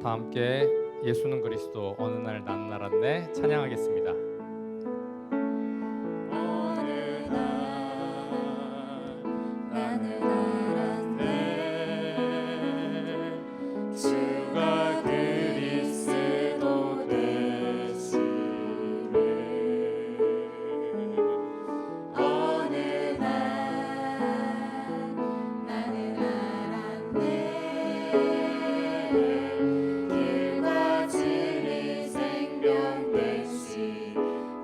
다 함께 예수는 그리스도 어느 날 난 알았네 찬양하겠습니다. 어느 날 나는 알았네 주가 그리스도 되시네. 어느 날 나는 알았네 길과 진리 생명 되신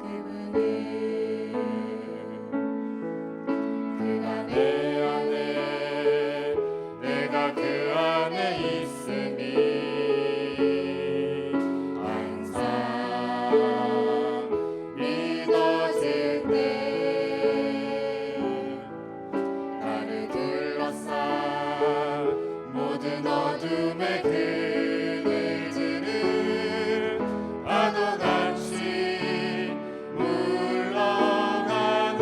그분을. 그가 내 안에 내가 그 안에 있음이 항상 믿어질 때 나를 둘러싼 모든 어둠의 그늘들은 파도같이 물러가네.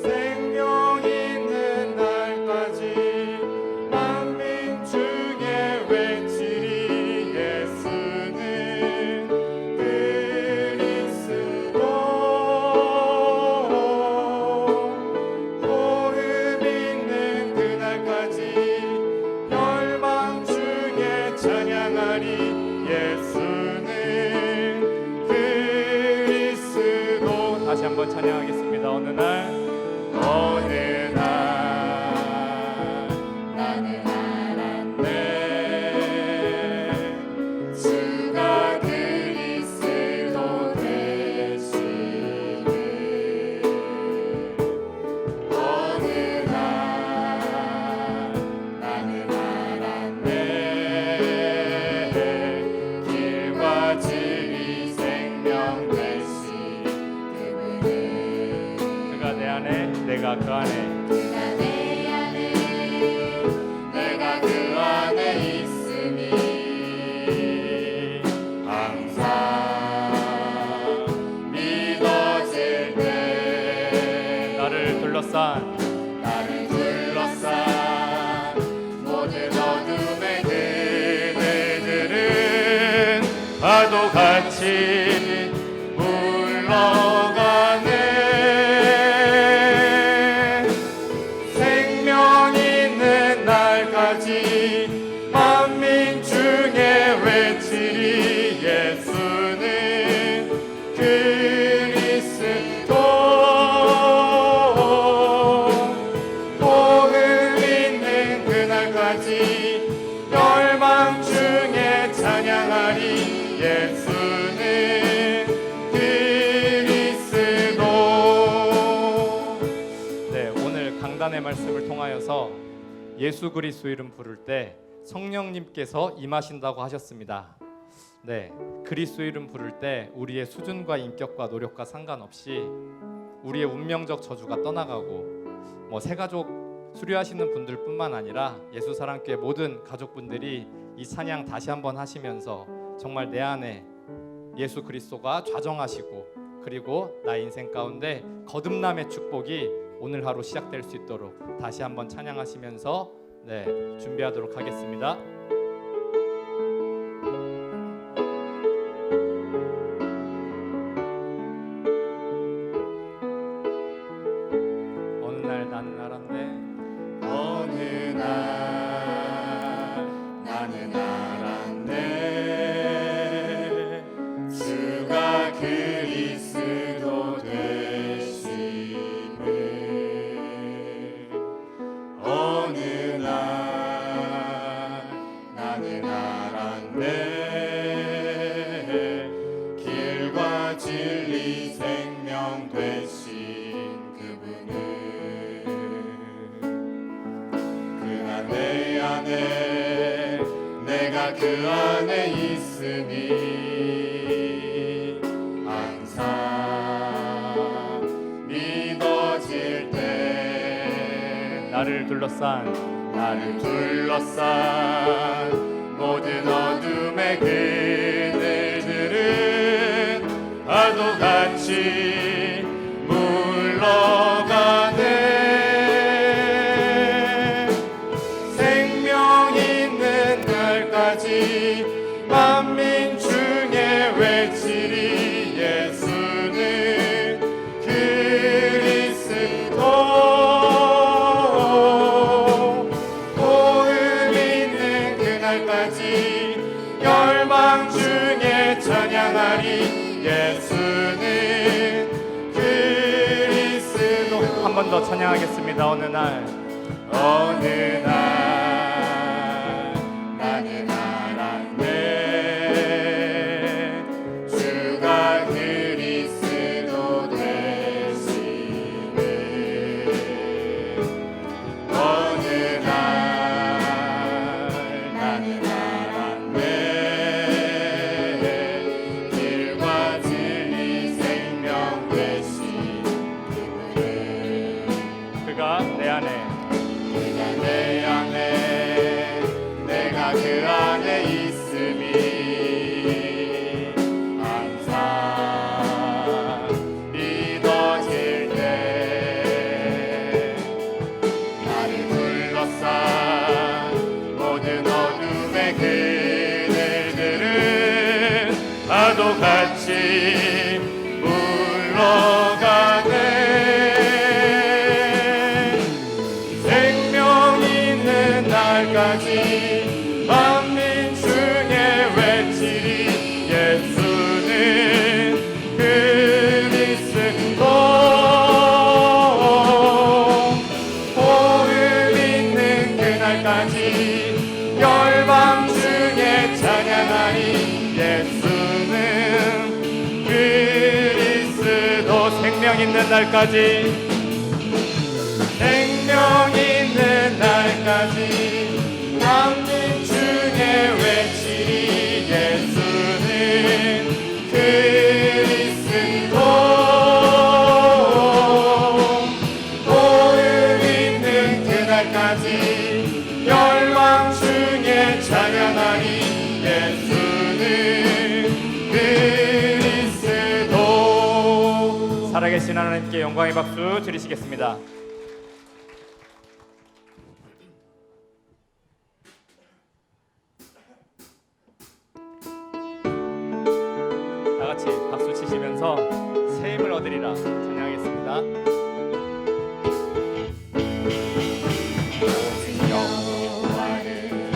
생명 있는 날까지 만민 중에 외치리 예수는 그리스도. 호흡 있는 그날까지 열망 중에 찬양하리 예수는 그리스도. 다시 한번 찬양하겠습니다. 어느 날 나는 알았네 주가 그리스도 되시네. 어느 날 나는 알았네 길과 진리 생명 되신 그분을. 그가 내 안에 내가 그 안에 그가 내 안에 내가 그 안에 있음이 항상 믿어질 때 나를 둘러싼 모든 어둠의 그늘들은 파도같이 물러가네. 생명 있는 날까지 만민 중에 외치리 예수는 그리스도. 호흡 있는 그날까지 열망 중에 찬양하리 예수는 그리스도. 네, 오늘 강단의 말씀을 통하여서 예수 그리스도 이름 부를 때 성령님께서 임하신다고 하셨습니다. 네, 그리스도 이름 부를 때 우리의 수준과 인격과 노력과 상관없이 우리의 운명적 저주가 떠나가고 새가족 수료하시는 분들뿐만 아니라 예수 사랑교회 모든 가족분들이 이 찬양 다시 한번 하시면서 정말 내 안에 예수 그리스도가 좌정하시고 그리고 나 인생 가운데 거듭남의 축복이 오늘 하루 시작될 수 있도록 다시 한번 찬양하시면서 준비하도록 하겠습니다. 어느 날 나는 알았네 어느 날 나는 알았네 주가 그리스도 되시네. 어느 날 나는 알았네 길과 진리 생명 되신 그분을. 그가 내 안에 내가 그 안에 있음이 항상 믿어질 때 나를 둘러싼 모든 어둠의 그늘들은 파도같이 물러가네. 생명 만민 중에 외치리 예수는 그리스도 복음 있는 그날까지 열방 중에 찬양하리 예수는 그리스도. 한 번 더 찬양하겠습니다. 어느 날 나는 알았네 주가 그리스도 되심을. 어느 날 나는 알았네 길과 진리 생명 되신 그분을. 그가 내 안에 내 안에 내가 그 안에 있음이 항상 믿어질 때 나를 둘러싼 모든 어둠의 그늘들은 파도같이 물러가네. 날까지 만민 중에 외치리 예수는 그리스도. 복음 있는 그날까지 열방 중에 찬양하리 예수는 그리스도. 생명 있는 날까지 생명 있는 날까지 만민 중에 외치리 예수는 그리스도. 복음 있는 그날까지 열방 중에 찬양하리 예수는 그리스도. 살아계신 하나님께 영광의 박수 드리시겠습니다. 다 같이 박수 치시면서 새 힘을 얻으리라 찬양하겠습니다. 여호와는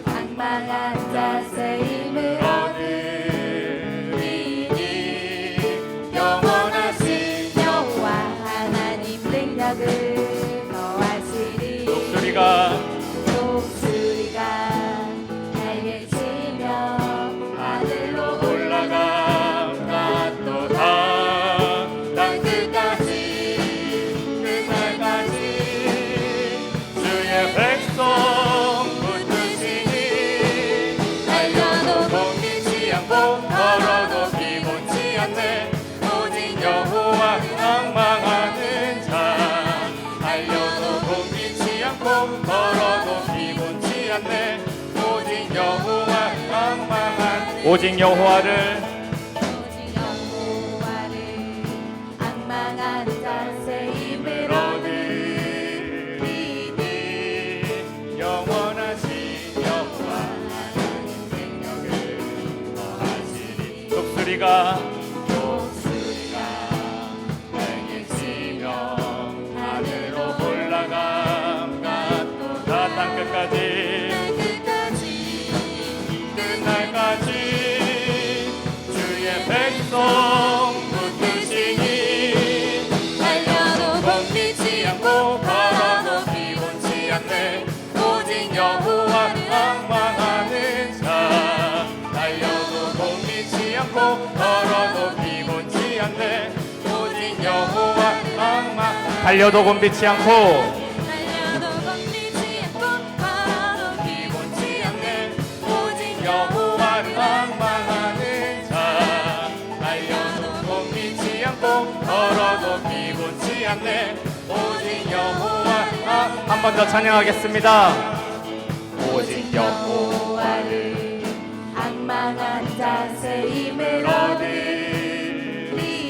방망한 자세 힘을 얻으리니 영원하신 여호와 하나님 능력을 더하시리. 목소리가 날개치며 하늘로 올라간다 땅 끝까지 그날까지 주의 백성 붙드시니 달려도 멈추지 않고 걸어도 피곤치 않네 오직 여호와 앙망하는 자. 달려도 멈추지 않고 걸어도 피곤치 않네 오직 여호와 앙망하는. 오직 여호와를 악망한 자세 힘을 얻으리니 영원하신 여호와 하나님 능력을 더하시리. 목소리가 날개치며 하늘로 올라감과 또 땅 끝까지 그날까지 주의 백성 붙드시니 달려도 멈추지 않고 걸어도 피곤치 않네 오직 여호와 앙망하는 자. 달려도 멈추지 않고 걸어도 피곤치 않네 오직 여호와 앙망. 달려도 곤비치 않고 피곤치 않네 오직 여호와를 앙망하는 자. 달려도 멈추지 않고 걸어도 피곤치 않네 오직 여호와 한 번 더 찬양하겠습니다. 오직 여호와를 악망한 자세 힘을 얻으리니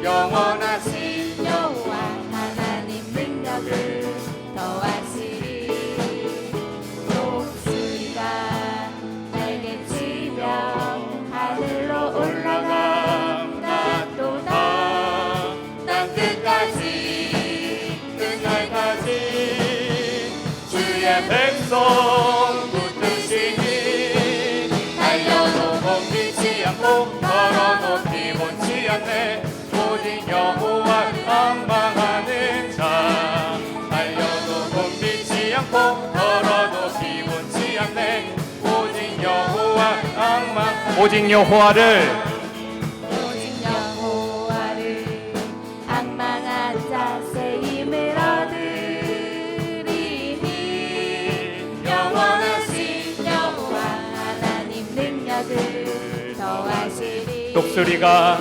영원하신 여호와 하나님 능력을 더하시리. 독수리가 주의 백성 붙드시니 달려도 멈추지 않고 걸어도 피곤치 않네 오직 여호와 앙망하는 자 달려도 멈추지 않고 걸어도 피곤치 않네 오직 여호와 앙망 오직 여호와를 오직 여호와를 악망한 자세 힘을 얻으리니 영원하신 여호와 하나님 능력을 더하시리 독수리가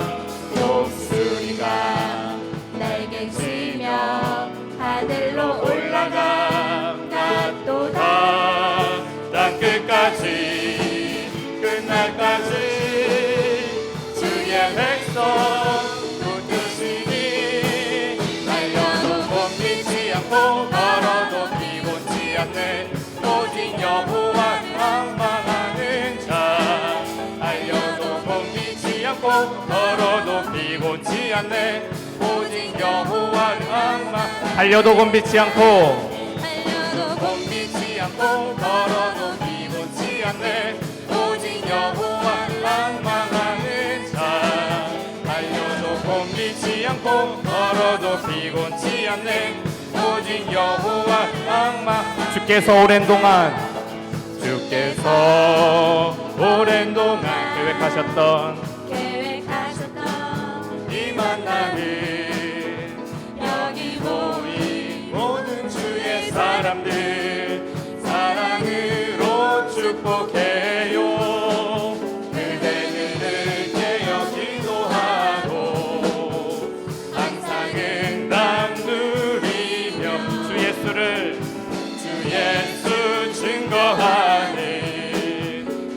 날개 치며 하늘로 올라간다도다 땅 끝까지 끝날까지 주의 백성 붙드시니 달려도 멈추지 않고 걸어도 피곤치 않네 오직 여호와 앙망하는 자 달려도 멈추지 않고 걸어도 피곤치 않네 오직 여호와를 앙망 달려도 곤비치 않고 곤비치 않고 걸어도 피곤치 않네 오직 여호와를 앙망하는 자 달려도 곤비치 않고 걸어도 피곤치 않네 오직 여호와를 앙망 주께서 오랜 동안 계획하셨던 이 만남을 여기 모인 모든 주의 사람들 사랑으로 축복해요 그대들을 깨어 기도하고 항상 응답 누리며 주 예수 증거하는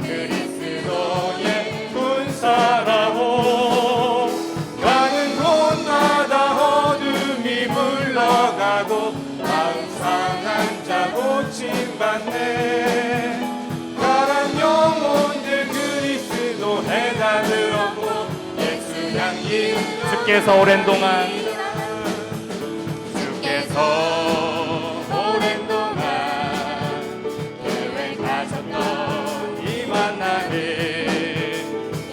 그리스도의 군사라고 가는 곳마다 어둠이 물러가고 마음 상한 자 고침받네 가란 영혼들 그리스도 해답을 얻고 예수 향기 주께서 오랜 동안 계획하셨던 이 만남을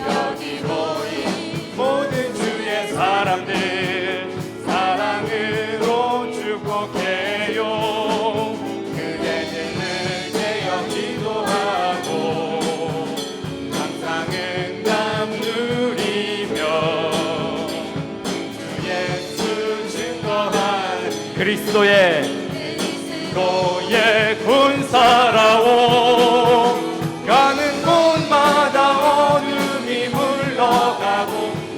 여기 모인 모든 주의 사람들 사랑으로 축복해요 그대들을 깨어 기도하고 항상 응답 누리며 주 예수 증거하는 그리스도의 군사라오 가는 곳마다 어둠이 물러가고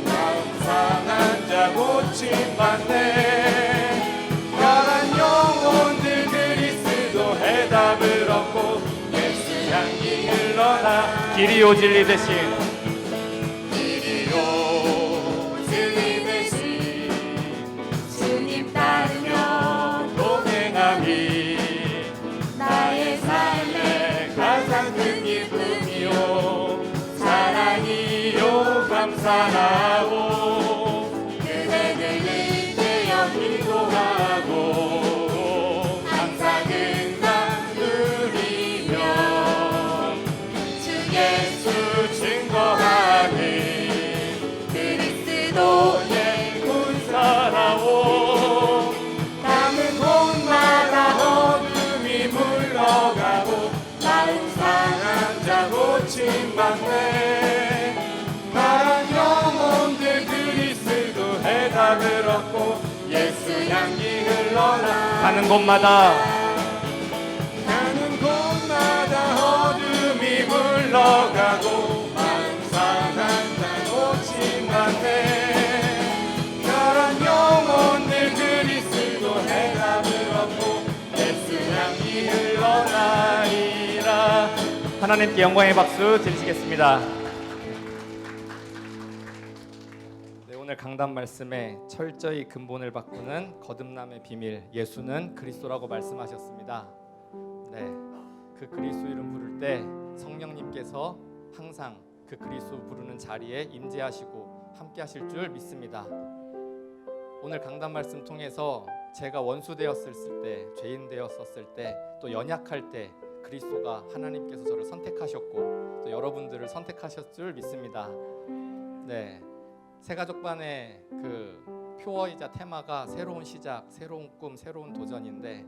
마음 상한 자 고침받네 가란 영혼들 그리스도 해답을 얻고 예수 향기 흘러나 길이요 진리 되신 주님 따르며 동행함이 나의 삶의 가장 큰 기쁨이요 사랑이요 감사하오 그대들을 깨어 기도하고 항상 응답 누리며 주 예수 증거하는 그리스도의 군사라오 가는 곳마다 어둠이 물러가고 마음 상한 자 고침받네 가란 영혼들 그리스도 해답을 얻고 예수 향기 흘러나 가는 곳마다 어둠이 물러가고 마음 상한 자 고침받네 가란 영혼들 그리스도 해답을 얻고 예수 향기 흘러나이라 하나님께 영광의 박수 드리시겠습니다. 네, 오늘 강단 말씀에 철저히 근본을 바꾸는 거듭남의 비밀 예수는 그리스도라고 말씀하셨습니다. 네, 그 그리스도 이름 부를 때 성령님께서 항상 그 그리스도 부르는 자리에 임재하시고 함께 하실 줄 믿습니다. 오늘 강단 말씀 통해서 제가 원수 되었을 때, 죄인 되었었을 때, 또 연약할 때 그리스도가 하나님께서 저를 선택하셨고 또 여러분들을 선택하셨을 줄 믿습니다. 네, 새가족반의 그 표어이자 테마가 새로운 시작, 새로운 꿈, 새로운 도전인데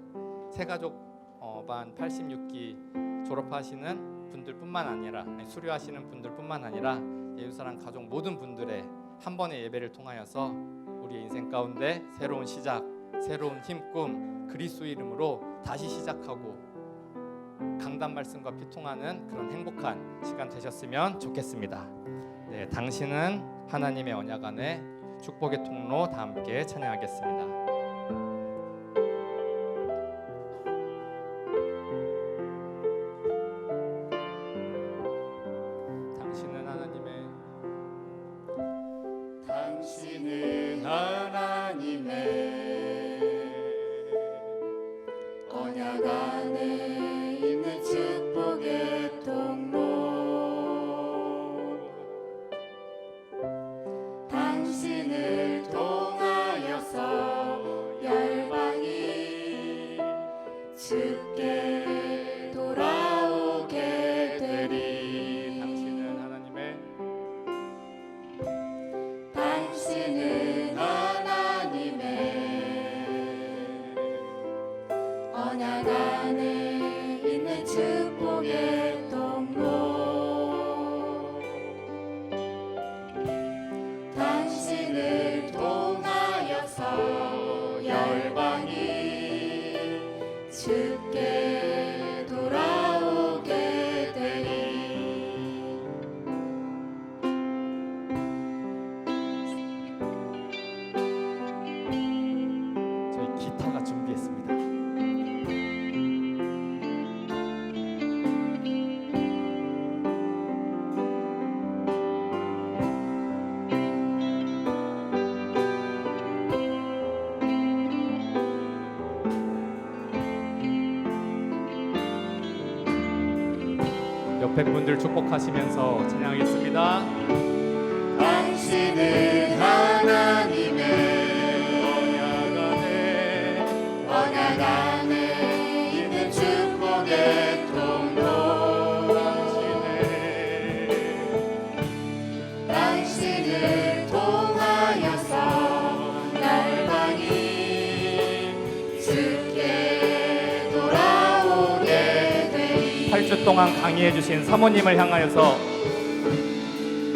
새가족반 86기 졸업하시는 분들뿐만 아니라 수료하시는 분들뿐만 아니라 예수사랑 가족 모든 분들의 한 번의 예배를 통하여서 우리의 인생 가운데 새로운 시작, 새로운 힘, 꿈, 그리스도 이름으로 다시 시작하고 강단 말씀과 피통하는 그런 행복한 시간 되셨으면 좋겠습니다. 네, 당신은 하나님의 언약 안에 축복의 통로 다 함께 찬양하겠습니다. 당신은 하나님의 언약 안에 있는 축복의 통로 당신을 통하여서 열방이 주께 돌아오게 되리 당신은 하나님의 당신은 하나님의 언약 안에 있는 축복의 통로 당신을 통하여서 열방이 주께 돌아오게 되리 저희 기타가 준비했습니다. 옆에 분들 축복하시면서 찬양하겠습니다. 당신은 하나님의 언약 안에 있는 축복의 통로 당신을 통하여서 열방이 주께 돌아오게 되리 8주 동안 강의해 주신 사모님을 향하여서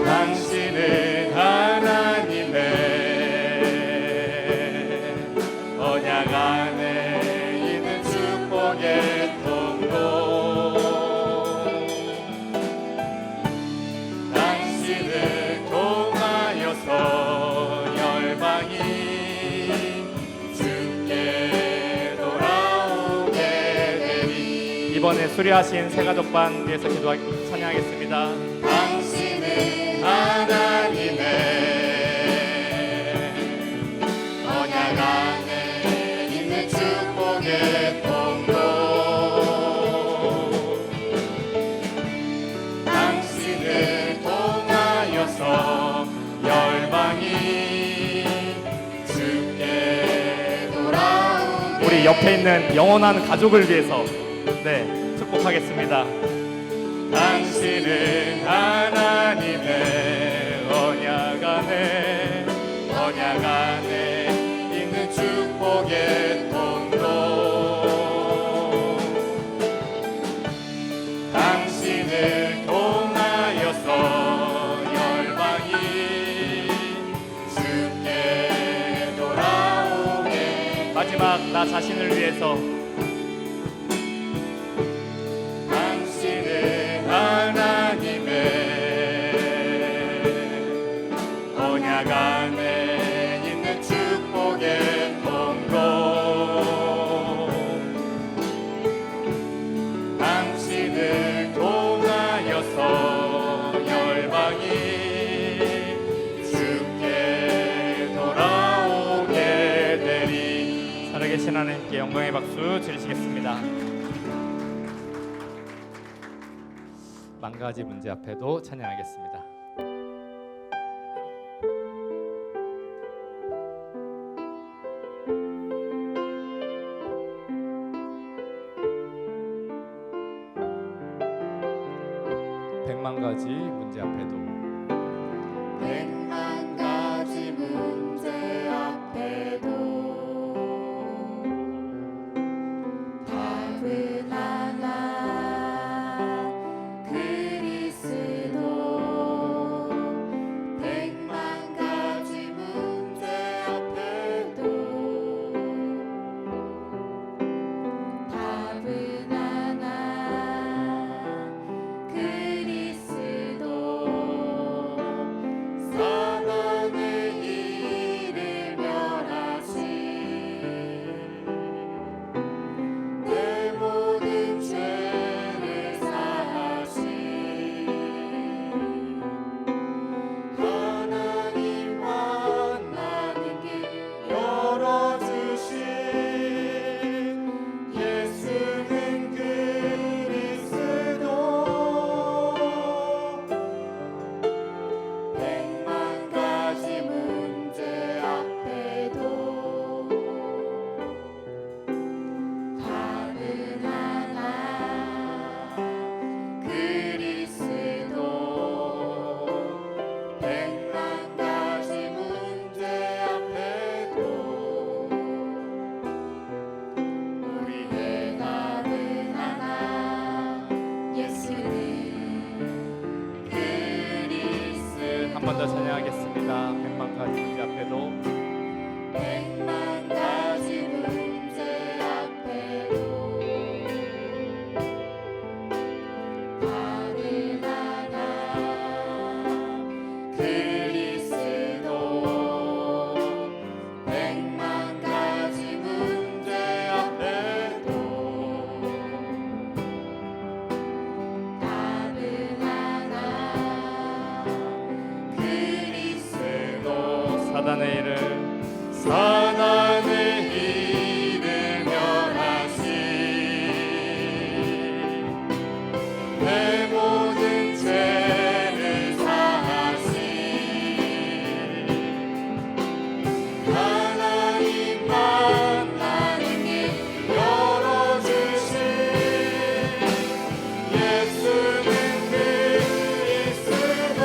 당신은 하나님의 언약 안에 있는 축복의 통로 당신을 통하여서 열방이 주께 돌아오게 되리 이번에 수료하신 새가족반 위해서 찬양하겠습니다. 당신은 하나님의 언약 안에 있는 축복의 통로 당신을 통하여서 열방이 주께 돌아오게 우리 옆에 있는 영원한 가족을 위해서 축복하겠습니다. 당신은 하나님의 언약 안에 있는 축복의 통로 당신을 통하여서 열방이 주께 돌아오게 마지막 나 자신을 위해서 당신은 하나님의 언약 안에 있는 축복의 통로 당신을 통하여서 열방이 주께 돌아오게 되리 살아계신 하나님께 영광의 박수 드리시겠습니다. 만 가지 문제 앞에도 찬양하겠습니다. 백만 가지 문제 앞에도 백만 가지 문제 앞에도 답은 하나 그리스도. 백만 가지 문제 앞에도 답은 하나 그리스도. 사단의 일을 멸하신 내 모든 죄를 사하신 하나님 만나는 길 열어주신 예수는 그리스도. 백만 가지 문제 앞에도 답은 하나 그리스도. 백만 가지 문제 앞에도 우리의 답은 하나 예수는 그리스도. 한 번 더 찬양하겠습니다. 백만 가지 문제 앞에도 백만 가지 문제 앞에도 답은 하나 그리스도. 백만 가지 문제 앞에도 답은 하나 그리스도. 사단의 일을 사단의 일을 멸하신 내 모든 죄를 사하신 하나님 만나는 길 열어주신 예수는 그리스도.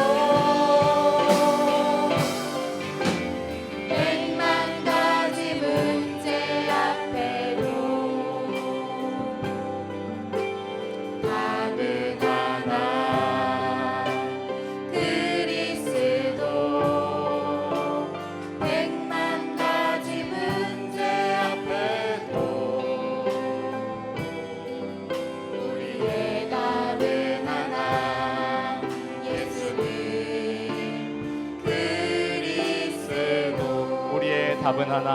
백만 가지 문제 앞에도 답은 하나 그리스도. 백만 가지 문제 앞에도 우리의 답은 하나 예수는 그리스도. 우리의 답은 하나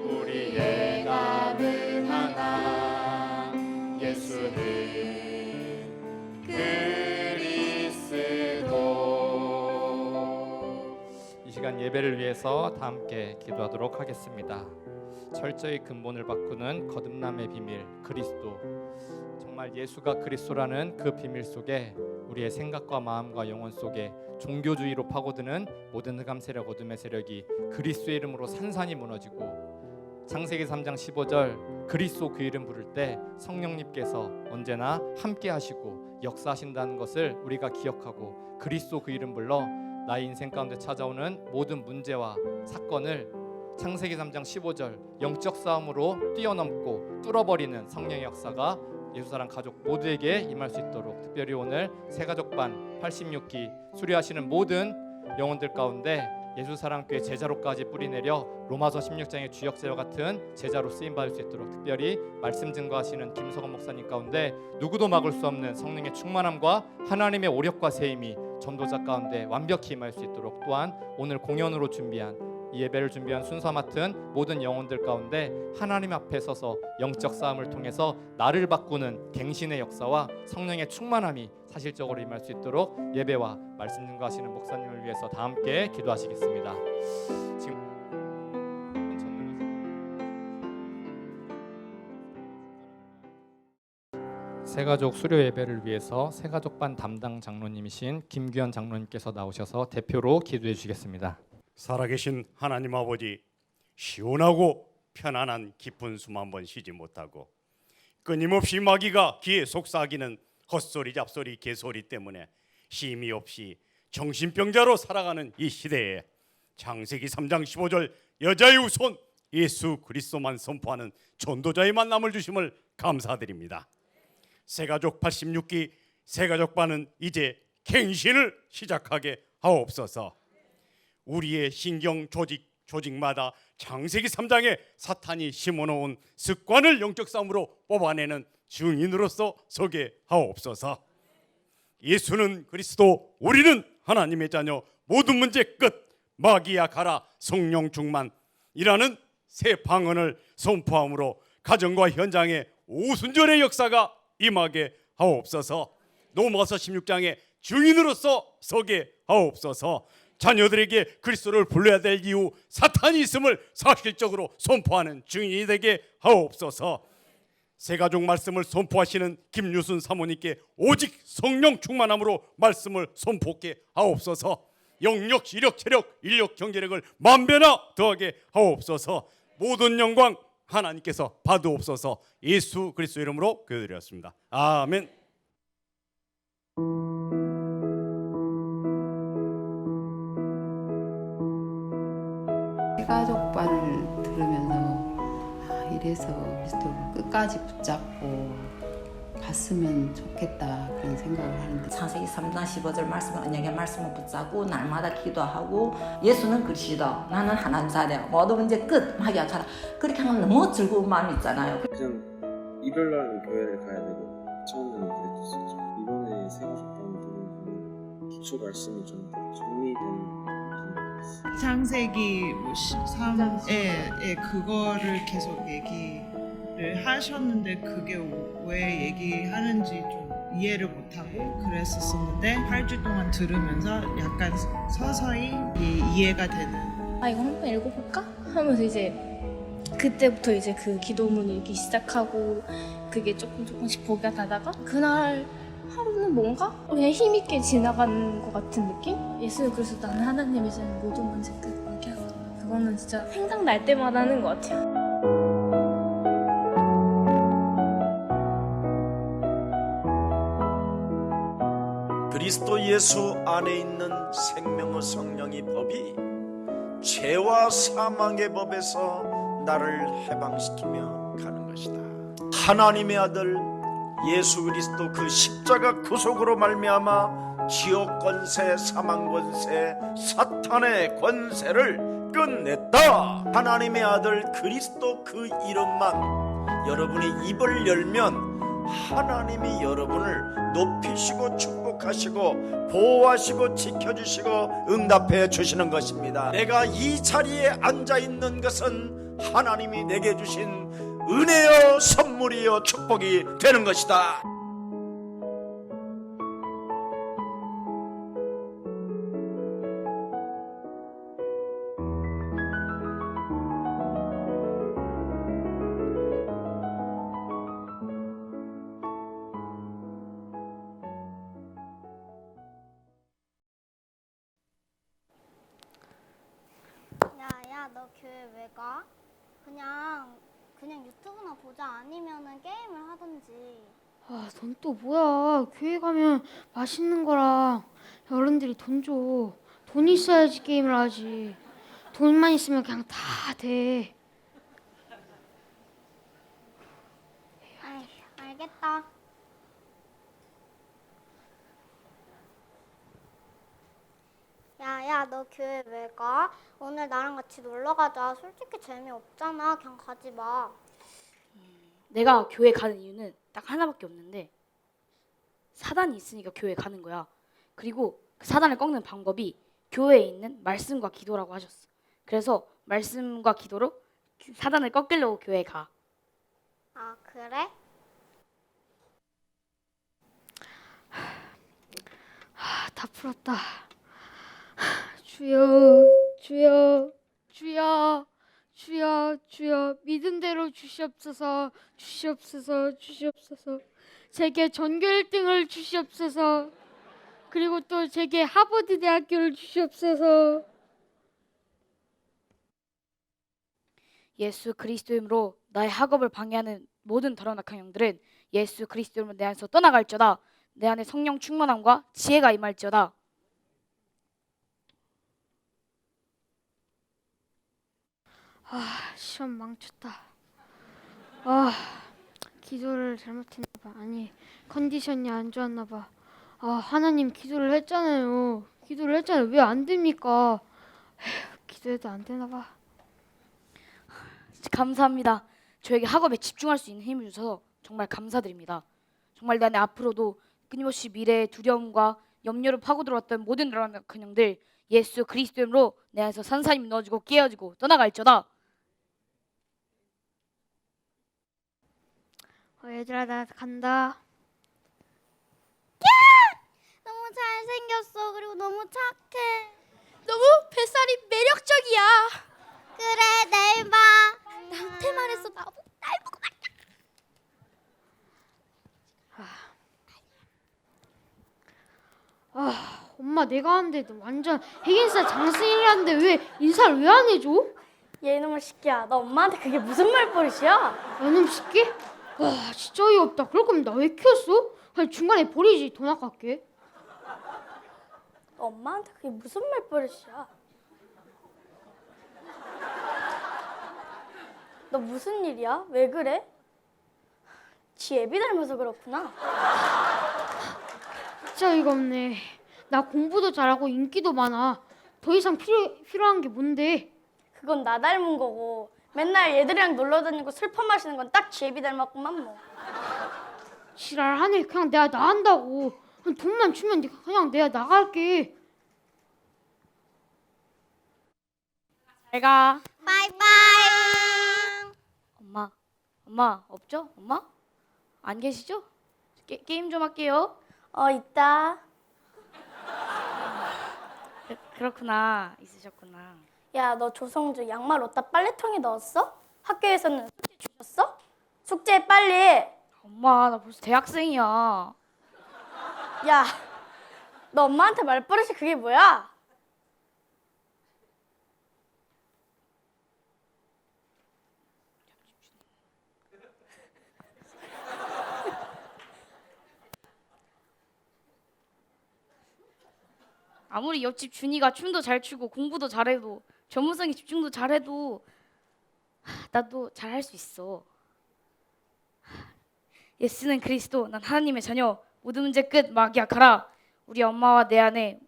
우리의 답은 하나 예수는 그리스도. 이 시간 예배를 위해서 다 함께 기도하도록 하겠습니다. 철저히 근본을 바꾸는 거듭남의 비밀 그리스도. 정말 예수가 그리스도라는 그 비밀 속에 우리의 생각과 마음과 영혼 속에 종교주의로 파고드는 모든 흑암 세력 어둠의 세력이 그리스도의 이름으로 산산이 무너지고 창세기 3장 15절 그리스도 그 이름 부를 때 성령님께서 언제나 함께 하시고 역사하신다는 것을 우리가 기억하고 그리스도 그 이름 불러 나의 인생 가운데 찾아오는 모든 문제와 사건을 창세기 3장 15절 영적 싸움으로 뛰어넘고 뚫어버리는 성령의 역사가 예수사랑 가족 모두에게 임할 수 있도록 특별히 오늘 새가족반 86기 수리하시는 모든 영혼들 가운데 예수사랑교회 제자로까지 뿌리내려 로마서 16장의 주역제와 같은 제자로 쓰임받을 수 있도록 특별히 말씀 증거하시는 김석원 목사님 가운데 누구도 막을 수 없는 성령의 충만함과 하나님의 오력과 세임이 전도자 가운데 완벽히 임할 수 있도록 또한 오늘 공연으로 준비한 이 예배를 준비한 순서 맡은 모든 영혼들 가운데 하나님 앞에 서서 영적 싸움을 통해서 나를 바꾸는 갱신의 역사와 성령의 충만함이 사실적으로 임할 수 있도록 예배와 말씀 증거하시는 목사님을 위해서 다 함께 기도하시겠습니다. 지금 새가족 수료 예배를 위해서 새가족반 담당 장로님이신 김규현 장로님께서 나오셔서 대표로 기도해 주시겠습니다. 살아계신 하나님 아버지, 시원하고 편안한 깊은 숨 한번 쉬지 못하고 끊임없이 마귀가 귀에 속삭이는 헛소리 잡소리 개소리 때문에 힘이 없이 정신병자로 살아가는 이 시대에 창세기 3장 15절 여자의 우선 예수 그리스도만 선포하는 전도자의 만남을 주심을 감사드립니다. 새가족 86기 새가족반은 이제 갱신을 시작하게 하옵소서. 우리의 신경 조직마다 창세기 3장에 사탄이 심어놓은 습관을 영적 싸움으로 뽑아내는 증인으로서 서게 하옵소서. 예수는 그리스도, 우리는 하나님의 자녀, 모든 문제 끝, 마귀야 가라, 성령 충만이라는 새 방언을 선포함으로 가정과 현장에 오순절의 역사가 임하게 하옵소서. 로마서 16장에 증인으로서 서게 하옵소서. 자녀들에게 그리스도를 불러야 될 이유, 사탄이 있음을 사실적으로 선포하는 증인이 되게 하옵소서. 새가족 말씀을 선포하시는 김유순 사모님께 오직 성령 충만함으로 말씀을 선포하게 하옵소서. 영력, 시력, 체력, 인력, 경제력을 만배나 더하게 하옵소서. 모든 영광 하나님께서 받으옵소서. 예수 그리스도 이름으로 기도드렸습니다. 아멘. 새가족반을 들으면서 이래서 그리스도를 끝까지 붙잡고 갔으면 좋겠다 그런 생각을 하는데, 창세기 3장 15절 말씀을, 언약의 말씀을 붙잡고 날마다 기도하고 예수는 그리스도, 나는 하나님 자녀, 모든 문제 끝, 마귀야 가라, 그렇게 하면 너무 즐거운 마음이 있잖아요. 그냥 일요일날은 교회를 가야 되고 처음에는 그랬었죠. 이번에 새가족반 들으면 기초 말씀이 좀 정리된 창세기 3에 그거를 계속 얘기를 하셨는데 그게 왜 얘기하는지 좀 이해를 못하고 그랬었는데 8주 동안 들으면서 약간 서서히 이해가 되는. 아, 이거 한번 읽어볼까? 하면서 이제 그때부터 이제 그 기도문을 읽기 시작하고 그게 조금씩 보게 되다가 그날 하루는 뭔가 그냥 힘있게 지나가는 것 같은 느낌? 예수 그리스도 나는 하나님의 자녀, 모든 문제 끝, 이렇게 하거든요. 그거는 진짜 생각날 때마다 하는 것 같아요. 그리스도 예수 안에 있는 생명의 성령의 법이 죄와 사망의 법에서 나를 해방시키며 가는 것이다. 하나님의 아들 예수 그리스도 그 십자가 구속으로 말미암아 지옥 권세, 사망 권세, 사탄의 권세를 끝냈다. 하나님의 아들 그리스도 그 이름만 여러분이 입을 열면 하나님이 여러분을 높이시고 축복하시고 보호하시고 지켜주시고 응답해 주시는 것입니다. 내가 이 자리에 앉아 있는 것은 하나님이 내게 주신 은혜요 선물이요 축복이 되는 것이다. 야야, 너 교회 왜 가? 그냥 유튜브나 보자. 아니면은 게임을 하든지. 아, 넌 또 뭐야? 교회 가면 맛있는 거랑 어른들이 돈 줘. 돈 있어야지 게임을 하지. 돈만 있으면 그냥 다 돼. 아이, 알겠다. 야야, 너 교회 왜 가? 오늘 나랑 같이 놀러 가자. 솔직히 재미없잖아. 그냥 가지 마. 내가 교회 가는 이유는 딱 하나밖에 없는데, 사단이 있으니까 교회 가는 거야. 그리고 그 사단을 꺾는 방법이 교회에 있는 말씀과 기도라고 하셨어. 그래서 말씀과 기도로 사단을 꺾으려고 교회에 가. 아, 그래? 다 풀었다. 주여, 주여, 주여, 주여, 주여, 믿은 대로 주시옵소서, 주시옵소서, 주시옵소서. 제게 전교 1등을 주시옵소서. 그리고 또 제게 하버드 대학교를 주시옵소서. 예수 그리스도 이름으로 나의 학업을 방해하는 모든 더러운 악한 영들은 예수 그리스도 이름으로 내 안에서 떠나갈지어다. 내 안에 성령 충만함과 지혜가 임할지어다. 시험 망쳤다. 아, 기도를 잘못했나 봐. 아니, 컨디션이 안 좋았나 봐. 하나님 기도를 했잖아요. 왜 안 됩니까? 에휴, 기도해도 안 되나 봐. 감사합니다. 저에게 학업에 집중할 수 있는 힘을 주셔서 정말 감사드립니다. 정말 내 안에 앞으로도 끊임없이 미래의 두려움과 염려를 파고들었던 모든 근형들 예수 그리스도 이름으로 내 안에서 산산이 무너지고 깨어지고 떠나갈지어다. 얘들아, 나 간다. 너무 잘생겼어. 그리고 너무 착해. 너무 뱃살이 매력적이야. 그래, 내일 봐. 나한테만 했어. 날 보고 말. 엄마, 내가 하는데 너 완전 핵인싸 장승이라는데 왜 인사를 왜 안 해줘? 얘놈의 새끼야. 너 엄마한테 그게 무슨 말버릇이야? 너놈 새끼? 와, 진짜 어이없다. 그럴 거면 나 왜 키웠어? 아니, 중간에 버리지. 돈 아깝게. 너 엄마한테 그게 무슨 말버릇이야? 너 무슨 일이야? 왜 그래? 지 애비 닮아서 그렇구나. 진짜 어이가 없네. 나 공부도 잘하고 인기도 많아. 더 이상 필요한 게 뭔데? 그건 나 닮은 거고 맨날 얘들이랑 놀러 다니고 술퍼 마시는 건 딱 지 애비 닮았구만 뭐. 지랄하네. 그냥 내가 나간다고. 돈만 주면 그냥 내가 나갈게. 잘 가. 바이바이. 엄마 없죠? 엄마? 안 계시죠? 게임 좀 할게요. 있다. 그렇구나. 있으셨구나. 야, 너 조성주 양말 어디다 빨래통에 넣었어? 학교에서는 숙제 주셨어? 숙제 빨리. 엄마, 나 벌써 대학생이야. 야, 너 엄마한테 말버릇이 그게 뭐야? 아무리 옆집 준이가 춤도 잘 추고 공부도 잘해도 전문성에 집중도 잘해도 나도 잘할 수 있어. 예수는 그리스도, 난 하나님의 자녀. 모든 문제 끝. 마귀야 가라. 우리 엄마와 내 안에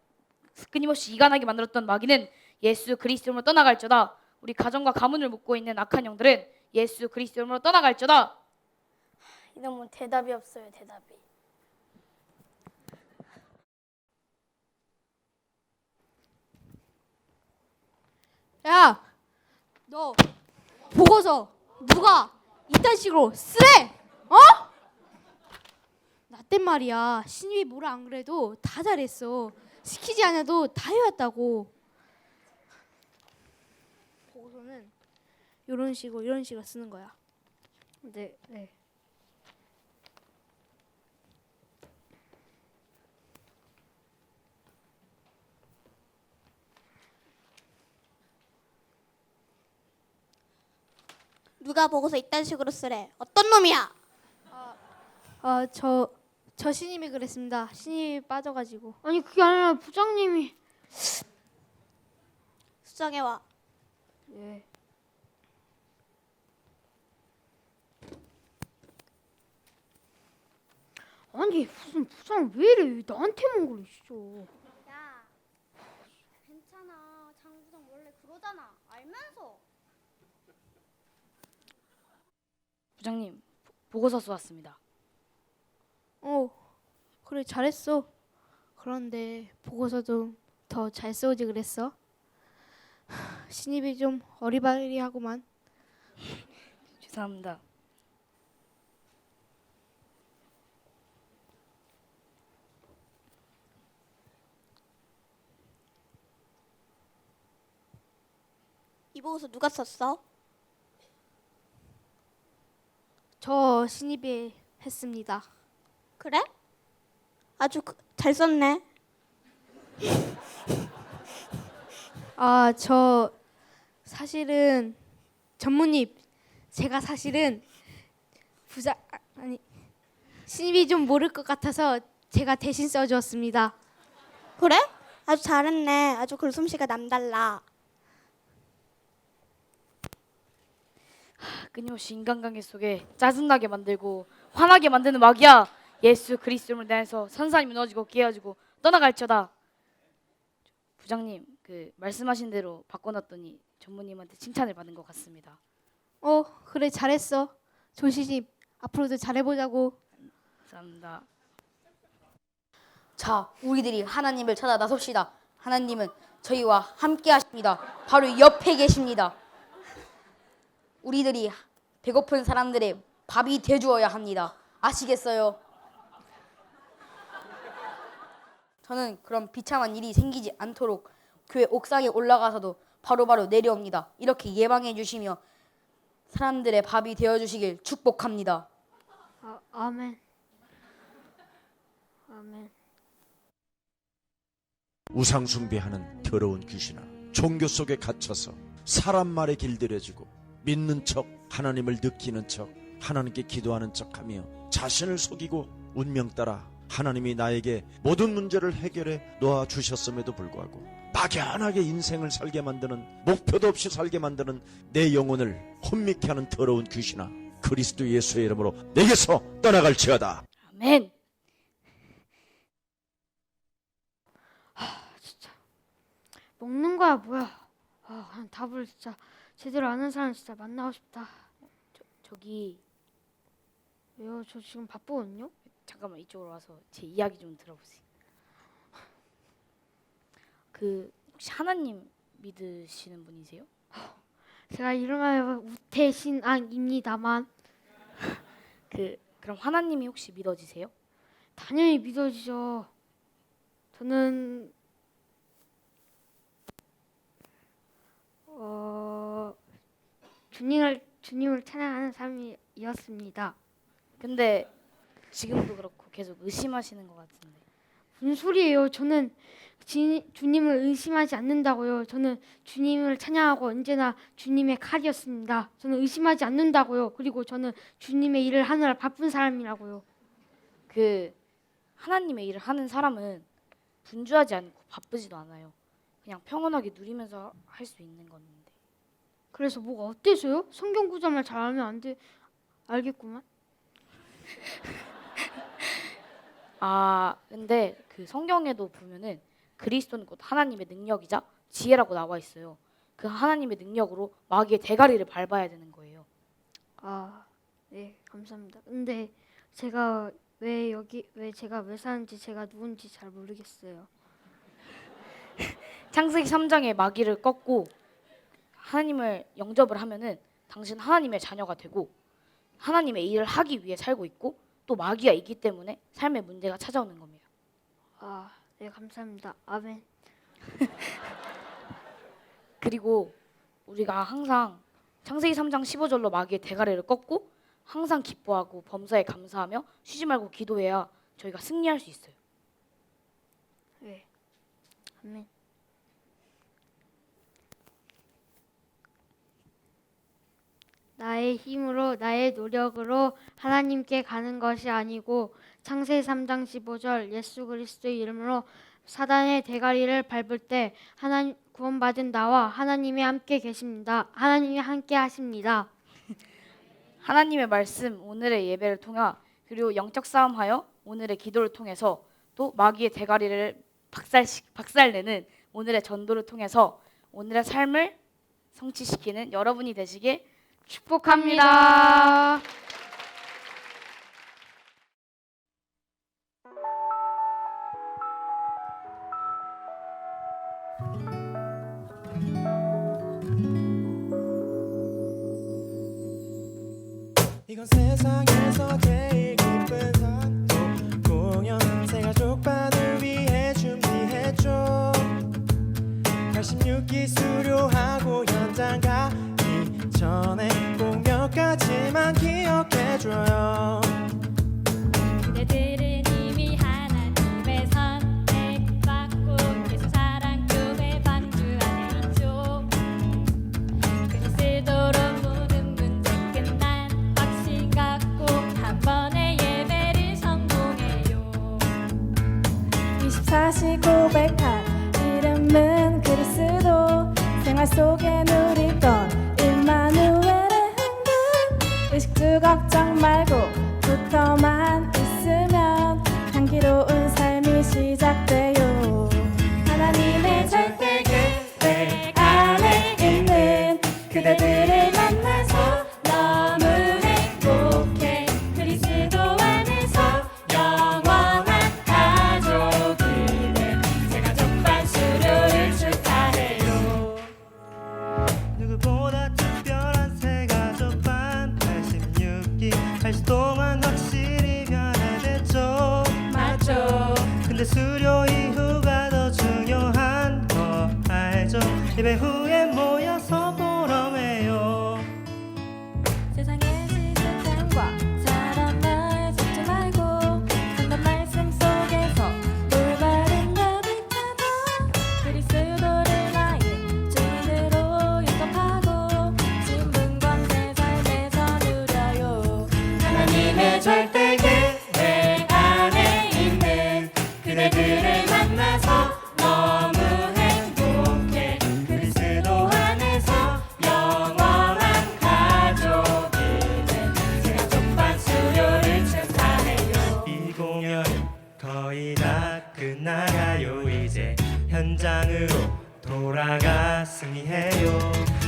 끊임없이 이간하게 만들었던 마귀는 예수 그리스도로 떠나갈지어다. 우리 가정과 가문을 묶고 있는 악한 영들은 예수 그리스도로 떠나갈지어다. 이놈은 대답이 없어요. 대답이. 야, 너 보고서 누가 이딴 식으로 쓰래? 어? 나 땐 말이야. 신입이 뭐라 안 그래도 다 잘했어. 시키지 않아도 다 해왔다고. 보고서는 이런 식으로 쓰는 거야. 네. 누가 보고서 이딴 식으로 쓰래? 어떤 놈이야? 저 신임이 그랬습니다. 신임이 빠져가지고. 아니, 그게 아니라 부장님이. 수정해와. 예. 아니, 무슨 부장 왜 이래? 나한테만 그래, 진짜. 야, 괜찮아. 장 부장 원래 그러잖아. 알면서. 부장님, 보고서 쏘았습니다. 그래, 잘했어. 그런데 보고서도 더 잘 써오지 그랬어? 신입이 좀 어리바리하구만. 죄송합니다. 이 보고서 누가 썼어? 저 신입이 했습니다. 그래? 아주 잘 썼네. 저 사실은 전무님, 제가 사실은 신입이 좀 모를 것 같아서 제가 대신 써주었습니다. 그래? 아주 잘했네. 아주 글솜씨가 남달라. 끊임없이 인간관계 속에 짜증나게 만들고 화나게 만드는 마귀야. 예수 그리스도를 내서 선산이 무너지고 깨어지고 떠나갈지어다. 부장님, 그 말씀하신 대로 바꿔놨더니 전무님한테 칭찬을 받은 것 같습니다. 그래 잘했어. 조시집 앞으로도 잘해보자고. 감사합니다. 자, 우리들이 하나님을 찾아 나섭시다. 하나님은 저희와 함께 하십니다. 바로 옆에 계십니다. 우리들이 배고픈 사람들의 밥이 돼주어야 합니다. 아시겠어요? 저는 그런 비참한 일이 생기지 않도록 교회 옥상에 올라가서도 바로바로 내려옵니다. 이렇게 예방해 주시며 사람들의 밥이 되어주시길 축복합니다. 아멘. 아멘. 우상 숭배하는 더러운 귀신아, 종교 속에 갇혀서 사람 말에 길들여지고 믿는 척, 하나님을 느끼는 척, 하나님께 기도하는 척하며 자신을 속이고 운명 따라 하나님이 나에게 모든 문제를 해결해 놓아 주셨음에도 불구하고 막연하게 인생을 살게 만드는, 목표도 없이 살게 만드는 내 영혼을 혼미케 하는 더러운 귀신아, 그리스도 예수의 이름으로 내게서 떠나갈지어다. 아멘. 진짜 먹는 거야 뭐야? 그냥 답을 진짜 제대로 아는 사람 진짜 만나고 싶다. 저기 왜요? 저 지금 바쁘거든요. 잠깐만 이쪽으로 와서 제 이야기 좀 들어보세요. 그 혹시 하나님 믿으시는 분이세요? 제가 이름하여 우태신앙입니다만. 그럼 하나님이 혹시 믿어지세요? 당연히 믿어지죠. 저는 주님을 찬양하는 삶이었습니다. 근데 지금도 그렇고 계속 의심하시는 것 같은데. 무슨 소리예요? 저는 주님을 의심하지 않는다고요. 저는 주님을 찬양하고 언제나 주님의 칼이었습니다. 저는 의심하지 않는다고요. 그리고 저는 주님의 일을 하느라 바쁜 사람이라고요. 그 하나님의 일을 하는 사람은 분주하지 않고 바쁘지도 않아요. 그냥 평온하게 누리면서 할 수 있는 건데. 그래서 뭐가 어때서요? 성경 구절만 잘 알면 안 돼. 알겠구만. 근데 그 성경에도 보면은 그리스도는 곧 하나님의 능력이자 지혜라고 나와 있어요. 그 하나님의 능력으로 마귀의 대가리를 밟아야 되는 거예요. 네, 감사합니다. 근데 제가 왜 제가 왜 사는지 제가 누군지 잘 모르겠어요. 창세기 3장에 마귀를 꺾고 하나님을 영접을 하면은 당신 하나님의 자녀가 되고 하나님의 일을 하기 위해 살고 있고 또 마귀가 있기 때문에 삶의 문제가 찾아오는 겁니다. 네, 감사합니다. 아멘. 그리고 우리가 항상 창세기 3장 15절로 마귀의 대가리를 꺾고 항상 기뻐하고 범사에 감사하며 쉬지 말고 기도해야 저희가 승리할 수 있어요. 네. 아멘. 나의 힘으로 나의 노력으로 하나님께 가는 것이 아니고 창세기 3장 15절 예수 그리스도의 이름으로 사단의 대가리를 밟을 때 하나님 구원받은 나와 하나님이 함께 계십니다. 하나님이 함께 하십니다. 하나님의 말씀 오늘의 예배를 통해 그리고 영적 싸움하여 오늘의 기도를 통해서 또 마귀의 대가리를 박살내는 오늘의 전도를 통해서 오늘의 삶을 성취시키는 여러분이 되시길 축복합니다. 이건 세상에서 제일 기쁜 선도 공연 새 가족반을 위해 준비했죠. 86기 수료하고 현장 가기 전에 꼭 몇 가지만 기억해줘요. 그대들은 이미 하나님의 선택받고 예수 사랑 교회 방주 안에 있죠. 그리스도로 모든 문제 끝난 확신 갖고 한번 다시 고백할 이름은 그리스도. 생활 속에 누리던 임마누엘의 흔적. 의식주 걱정 말고 붙어만 있으면 향기로운 삶이 시작돼요. 하나님의 절대 계획 안에 있는 그대들을 만나서 너무 행복해. 그리스도 안에서 영원한 가족이 된 새가족 반수료를 축하해요. 누구보다 특별한 새가족 반 86기 80 동안 확실히 변화됐죠. 맞죠. 근데 수료 이후가 더 중요한 거 알죠. 예배 후에 모여서 보러매요. 세상의 시스템과 사람을 속지 말고 성경 말씀 속에서 올바른 가득하다. 그리스도를 나의 주인으로 영접하고 신분광대 삶에서 누려요. 하나님의 절대 계획 안에 있는 그대들을 만나서 너무 행복해. 그리스도 안에서 영원한 가족이 된 새가족 반수료를 축하해요. 이 공연 거의 다 끝나가요. 이제 현장으로 돌아가 승리해요.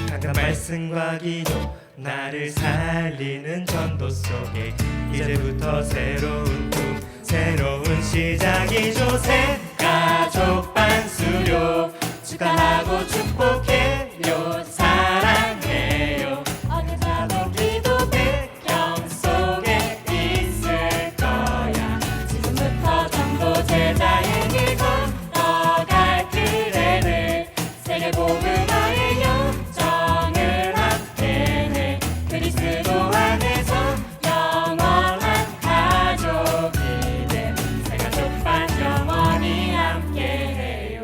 강단 말씀과 기도 나를 살리는 전도 속에 이제부터 새로운 꿈 새로운 시작이죠. 새가족 반수료 축하하고 축복해요. 사랑해요. 어디서도 기도 배경 속에 있을 거야. 지금부터 전도 제자의 길 걸어갈 그대들 세계 복음화의 여정을 함께해. 그리스도 안에서 영원한 가족이 된 새가족 반 영원히 함께해요.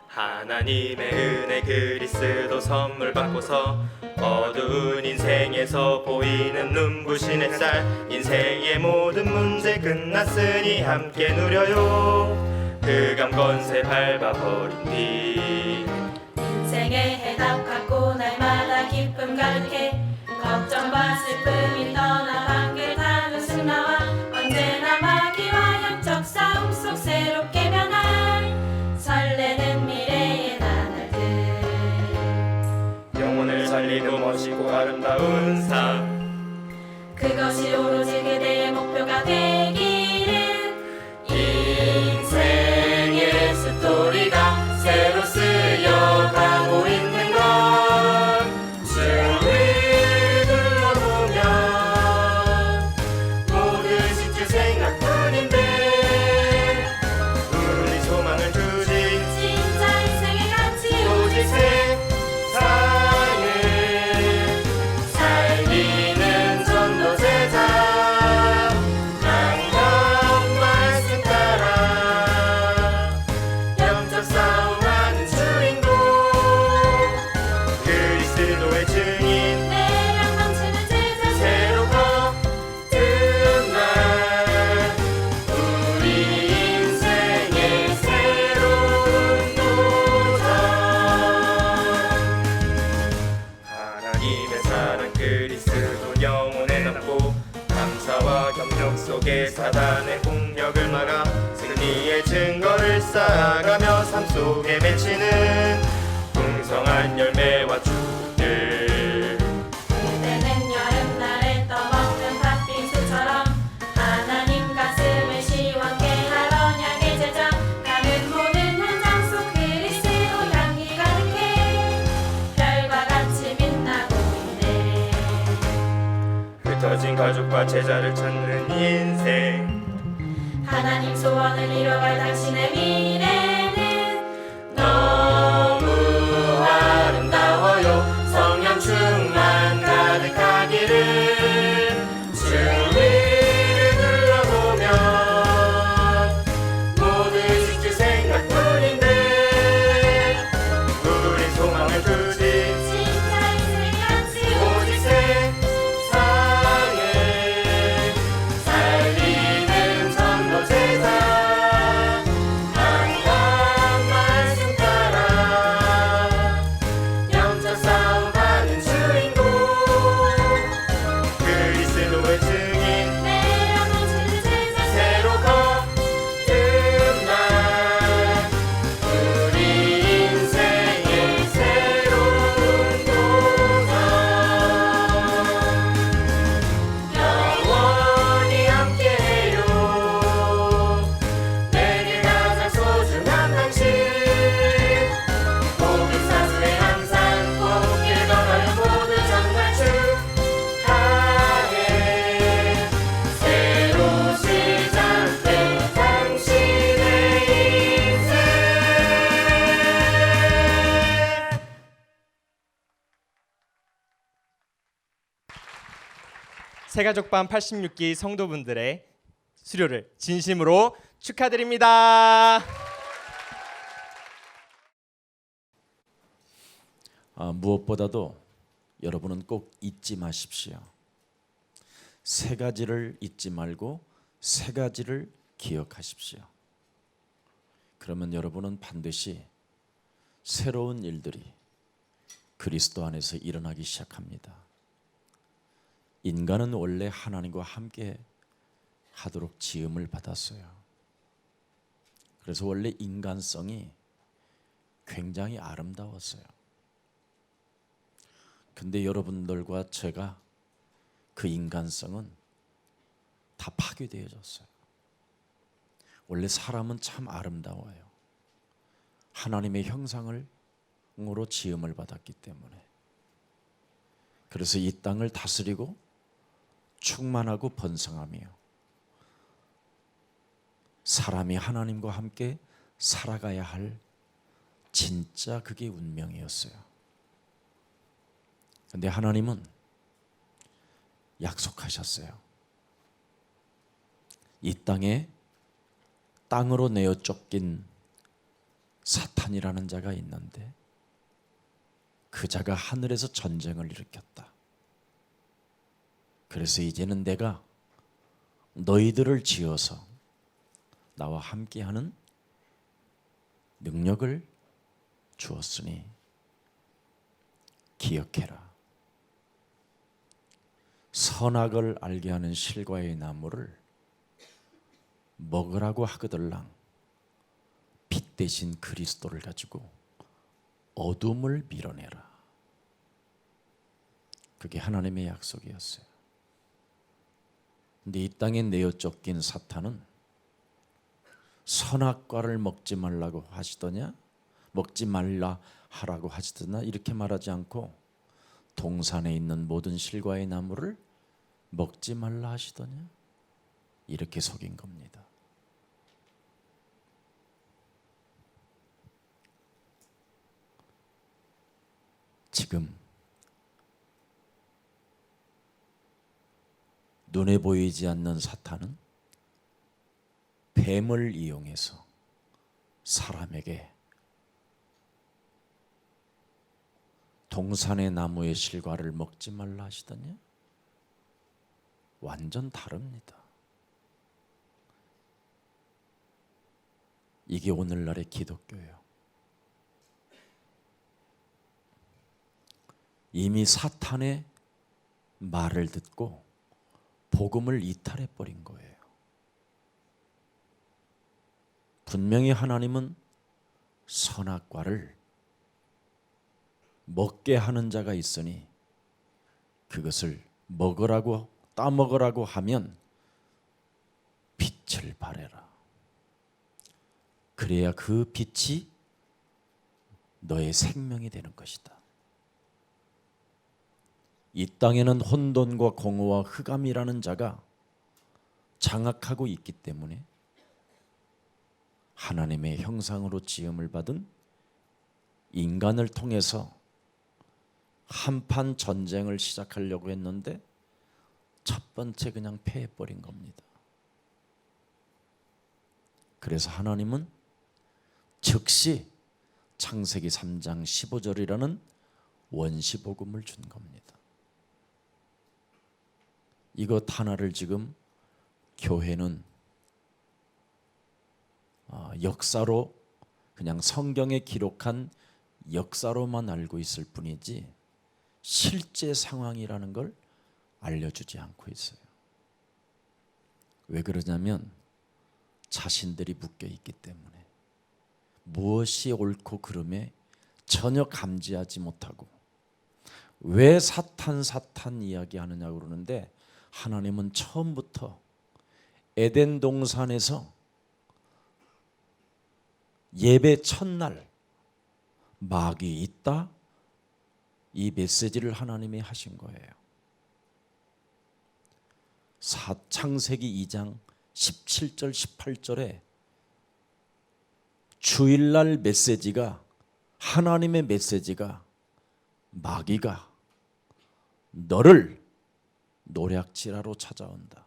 하나님의 은혜 그리스도 선물 받고서 어두운 인생에서 보이는 눈부신 햇살. 인생의 모든 문제 끝났으니 함께 누려요. 흑암 권세 밟아버린 뒤 인생의 해답 갖고 날마다 기쁨 가득해. 걱정과 슬픔이 떠나 방글 타는 승나와 언제나 마귀와 영적 싸움 속 새롭게 변한 설레는 미래의 나날들. 영혼을 살리고 멋있고 아름다운 삶. 그것이 오로지 그대의 목표가 되기를. 인생의 스토리가 새로 쓰여가고 있는 걸 주위를 둘러보면 모든 시주 생각뿐인데 우리 소망을 주지 진짜 인생의 가치 오직 세상을 살리는 전도제자. 강단 말씀 따라 영적 싸움하는 주인공. 그리스도의 증인 매력 넘치는 제자. 새로 거듭 날 우리 인생의 새로운 도전. 하나님의 사랑 그리스도 영혼에 남고 감사와 경력 속에 사단의 공격을 막아 승리의 증거를 쌓아가며 삶 속에 맺히는 풍성한 열매와 주들. 그때는 여름날에 떠먹는 팥빙수처럼 하나님 가슴을 시원케 할 언약의 제자. 가는 모든 현장 속 그리스도 향기 가득해. 별과 같이 빛나고 있네. 흩어진 가족과 제자를 찾는 인생. 하나님 소원을 이뤄갈 당신의 미래는 너무 아름다워요. 성령 충만 가득하기를. 주위를 둘러보면 모든 시주 생각뿐인데 우리 소망을 주지 진짜 새가족반 86기 성도분들의 수료를 진심으로 축하드립니다. 무엇보다도 여러분은 꼭 잊지 마십시오. 세 가지를 잊지 말고 세 가지를 기억하십시오. 그러면 여러분은 반드시 새로운 일들이 그리스도 안에서 일어나기 시작합니다. 인간은 원래 하나님과 함께 하도록 지음을 받았어요. 그래서 원래 인간성이 굉장히 아름다웠어요. 근데 여러분들과 제가 그 인간성은 다 파괴되어졌어요. 원래 사람은 참 아름다워요. 하나님의 형상으로 지음을 받았기 때문에. 그래서 이 땅을 다스리고 충만하고 번성하며 사람이 하나님과 함께 살아가야 할 진짜 그게 운명이었어요. 근데 하나님은 약속하셨어요. 이 땅으로 내어 쫓긴 사탄이라는 자가 있는데 그 자가 하늘에서 전쟁을 일으켰다. 그래서 이제는 내가 너희들을 지어서 나와 함께하는 능력을 주었으니 기억해라. 선악을 알게 하는 실과의 나무를 먹으라고 하거들랑 빛 대신 그리스도를 가지고 어둠을 밀어내라. 그게 하나님의 약속이었어요. 근데 이 땅에 내어 쫓긴 사탄은 선악과를 먹지 말라고 하시더냐, 먹지 말라 하라고 하시더냐 이렇게 말하지 않고 동산에 있는 모든 실과의 나무를 먹지 말라 하시더냐 이렇게 속인 겁니다. 지금 눈에 보이지 않는 사탄은 뱀을 이용해서 사람에게 동산의 나무의 실과를 먹지 말라 하시더냐? 완전 다릅니다. 이게 오늘날의 기독교예요. 이미 사탄의 말을 듣고 복음을 이탈해 버린 거예요. 분명히 하나님은 선악과를 먹게 하는 자가 있으니 그것을 먹으라고 따먹으라고 하면 빛을 발해라. 그래야 그 빛이 너의 생명이 되는 것이다. 이 땅에는 혼돈과 공허와 흑암이라는 자가 장악하고 있기 때문에 하나님의 형상으로 지음을 받은 인간을 통해서 한판 전쟁을 시작하려고 했는데 첫 번째 그냥 패해버린 겁니다. 그래서 하나님은 즉시 창세기 3장 15절이라는 원시복음을 준 겁니다. 이것 하나를 지금 교회는 역사로 그냥 성경에 기록한 역사로만 알고 있을 뿐이지 실제 상황이라는 걸 알려주지 않고 있어요. 왜 그러냐면 자신들이 묶여 있기 때문에 무엇이 옳고 그름에 전혀 감지하지 못하고 왜 사탄 이야기하느냐고 그러는데 하나님은 처음부터 에덴 동산에서 예배 첫날 마귀 있다 이 메시지를 하나님이 하신 거예요. 창세기 2장 17절 18절에 주일날 메시지가 하나님의 메시지가 마귀가 너를 노략질하러 찾아온다.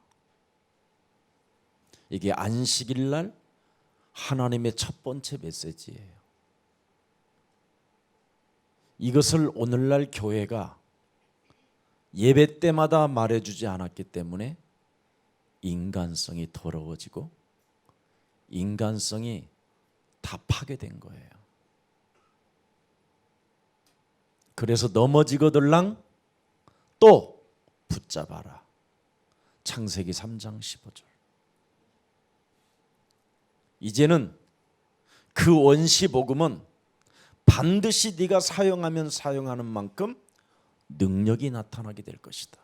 이게 안식일 날 하나님의 첫 번째 메시지예요. 이것을 오늘날 교회가 예배 때마다 말해주지 않았기 때문에 인간성이 더러워지고 인간성이 다 파괴된 거예요. 그래서 넘어지거들랑 또 붙잡아라. 창세기 3장 15절. 이제는 그 원시 복음은 반드시 네가 사용하면 사용하는 만큼 능력이 나타나게 될 것이다.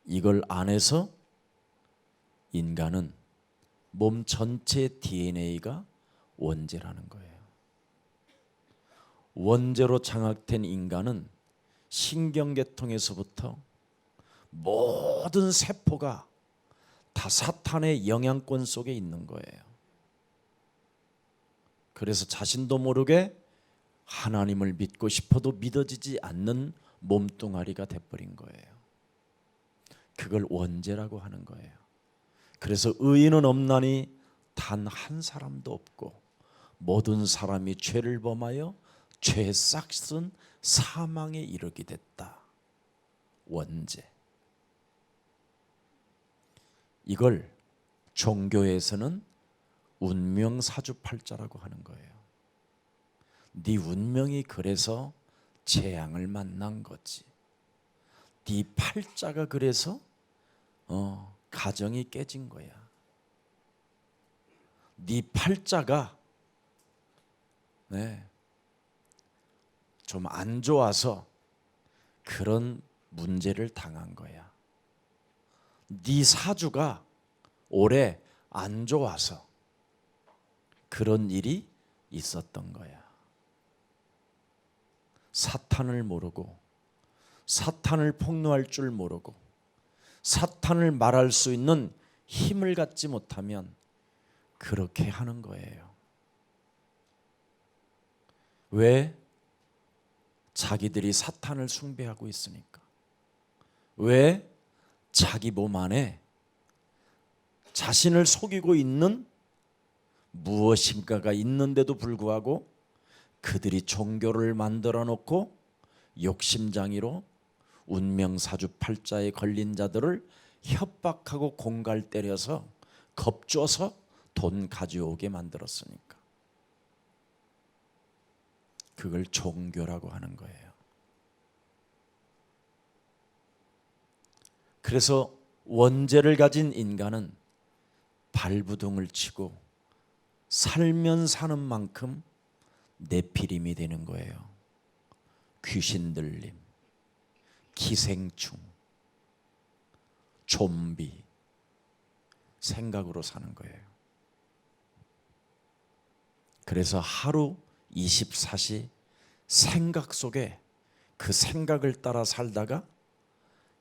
이걸 안에서 인간은 몸 전체 DNA가 원죄라는 거예요. 원죄로 장악된 인간은 신경계통에서부터 모든 세포가 다 사탄의 영향권 속에 있는 거예요. 그래서 자신도 모르게 하나님을 믿고 싶어도 믿어지지 않는 몸뚱아리가 돼버린 거예요. 그걸 원죄라고 하는 거예요. 그래서 의인은 없나니 단 한 사람도 없고 모든 사람이 죄를 범하여 죄의 싹은 사망에 이르게 됐다. 원죄. 이걸 종교에서는 운명사주팔자라고 하는 거예요. 네 운명이 그래서 재앙을 만난 거지. 네 팔자가 그래서 가정이 깨진 거야. 네 팔자가 좀 안 좋아서 그런 문제를 당한 거야. 네 사주가 올해 안 좋아서 그런 일이 있었던 거야. 사탄을 모르고 사탄을 폭로할 줄 모르고 사탄을 말할 수 있는 힘을 갖지 못하면 그렇게 하는 거예요. 왜? 자기들이 사탄을 숭배하고 있으니까. 왜? 자기 몸 안에 자신을 속이고 있는 무엇인가가 있는데도 불구하고 그들이 종교를 만들어 놓고 욕심장이로 운명사주팔자에 걸린 자들을 협박하고 공갈 때려서 겁줘서 돈 가져오게 만들었으니까. 그걸 종교라고 하는 거예요. 그래서 원죄를 가진 인간은 발부둥을 치고 살면 사는 만큼 네피림이 되는 거예요. 귀신 들림, 기생충, 좀비, 생각으로 사는 거예요. 그래서 하루 24시 생각 속에 그 생각을 따라 살다가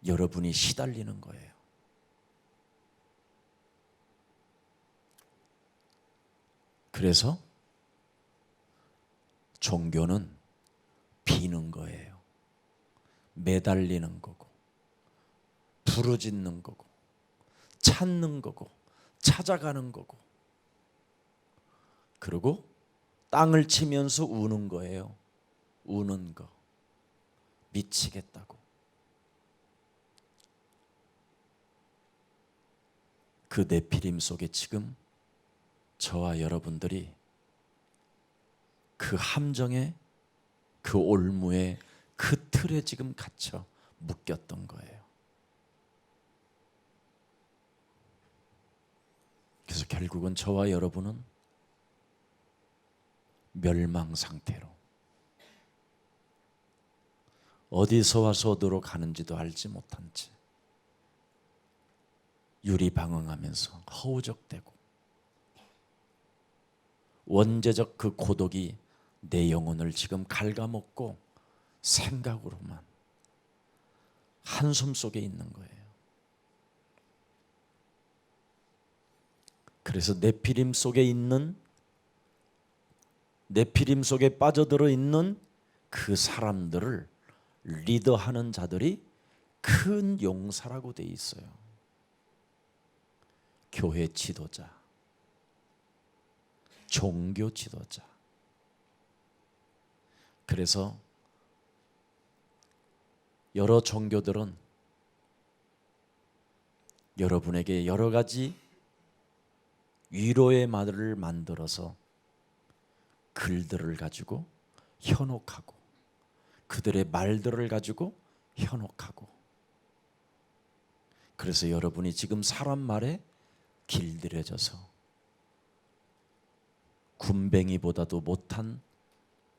여러분이 시달리는 거예요. 그래서 종교는 비는 거예요. 매달리는 거고 부르짖는 거고 찾는 거고 찾아가는 거고 그리고 땅을 치면서 우는 거예요. 우는 거. 미치겠다고. 그 네피림 속에 지금 저와 여러분들이 그 함정에 그 올무에 그 틀에 지금 갇혀 묶였던 거예요. 그래서 결국은 저와 여러분은 멸망 상태로 어디서 와서 어디로 가는지도 알지 못한 채 유리방황하면서 허우적대고 원죄적 그 고독이 내 영혼을 지금 갉아먹고 생각으로만 한숨 속에 있는 거예요. 그래서 네피림 속에 있는 네피림 속에 빠져들어 있는 그 사람들을 리더하는 자들이 큰 용사라고 돼 있어요. 교회 지도자, 종교 지도자. 그래서 여러 종교들은 여러분에게 여러 가지 위로의 말을 만들어서 글들을 가지고 현혹하고 그들의 말들을 가지고 현혹하고, 그래서 여러분이 지금 사람 말에 길들여져서 군뱅이보다도 못한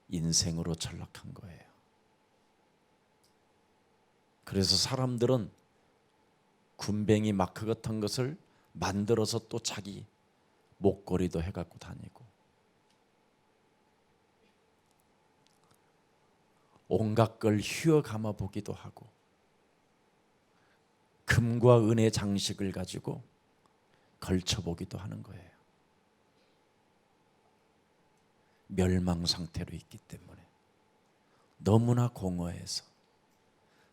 인생으로 전락한 거예요. 그래서 사람들은 군뱅이 마크 같은 것을 만들어서 또 자기 목걸이도 해갖고 다니고, 온갖 걸 휘어 감아 보기도 하고, 금과 은의 장식을 가지고 걸쳐 보기도 하는 거예요. 멸망 상태로 있기 때문에 너무나 공허해서,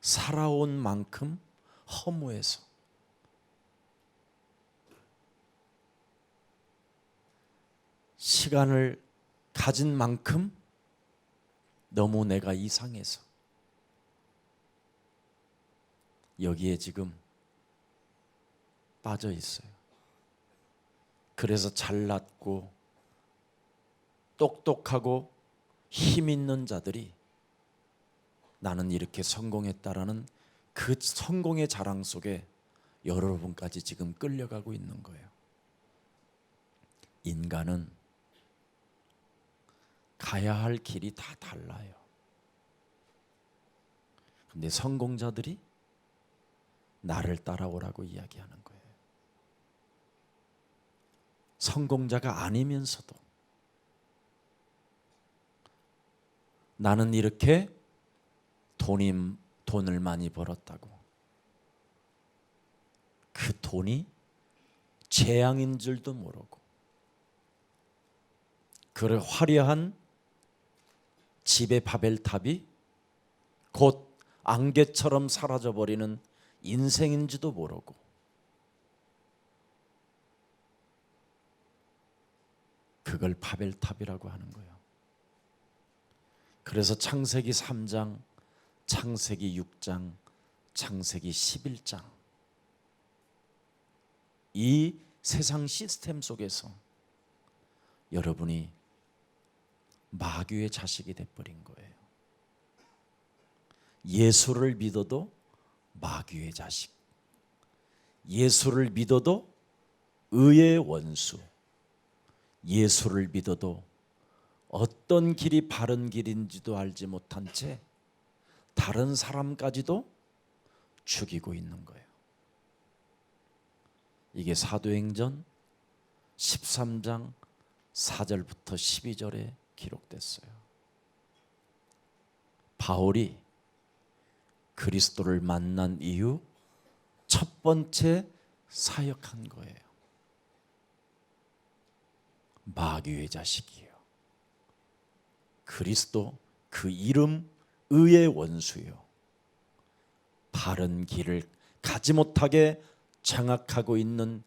살아온 만큼 허무해서, 시간을 가진 만큼 너무 내가 이상해서 여기에 지금 빠져 있어요. 그래서 잘났고 똑똑하고 힘 있는 자들이 나는 이렇게 성공했다라는 그 성공의 자랑 속에 여러분까지 지금 끌려가고 있는 거예요. 인간은 가야 할 길이 다 달라요. 근데 성공자들이 나를 따라오라고 이야기하는 거예요. 성공자가 아니면서도 나는 이렇게 돈을 많이 벌었다고, 그 돈이 재앙인 줄도 모르고, 그 화려한 집의 바벨탑이 곧 안개처럼 사라져버리는 인생인지도 모르고, 그걸 바벨탑이라고 하는 거예요. 그래서 창세기 3장, 창세기 6장, 창세기 11장, 이 세상 시스템 속에서 여러분이 마귀의 자식이 돼버린 거예요. 예수를 믿어도 마귀의 자식, 예수를 믿어도 의의 원수, 예수를 믿어도 어떤 길이 바른 길인지도 알지 못한 채 다른 사람까지도 죽이고 있는 거예요. 이게 사도행전 13장 4절부터 12절에 기록됐어요. 바울이 그리스도를 만난 이후 첫 번째 사역한 거예요. 마귀의 자식이에요. 그리스도, 그 이름 의의 원수요. 바른 길을 가지 못하게 장악하고 있는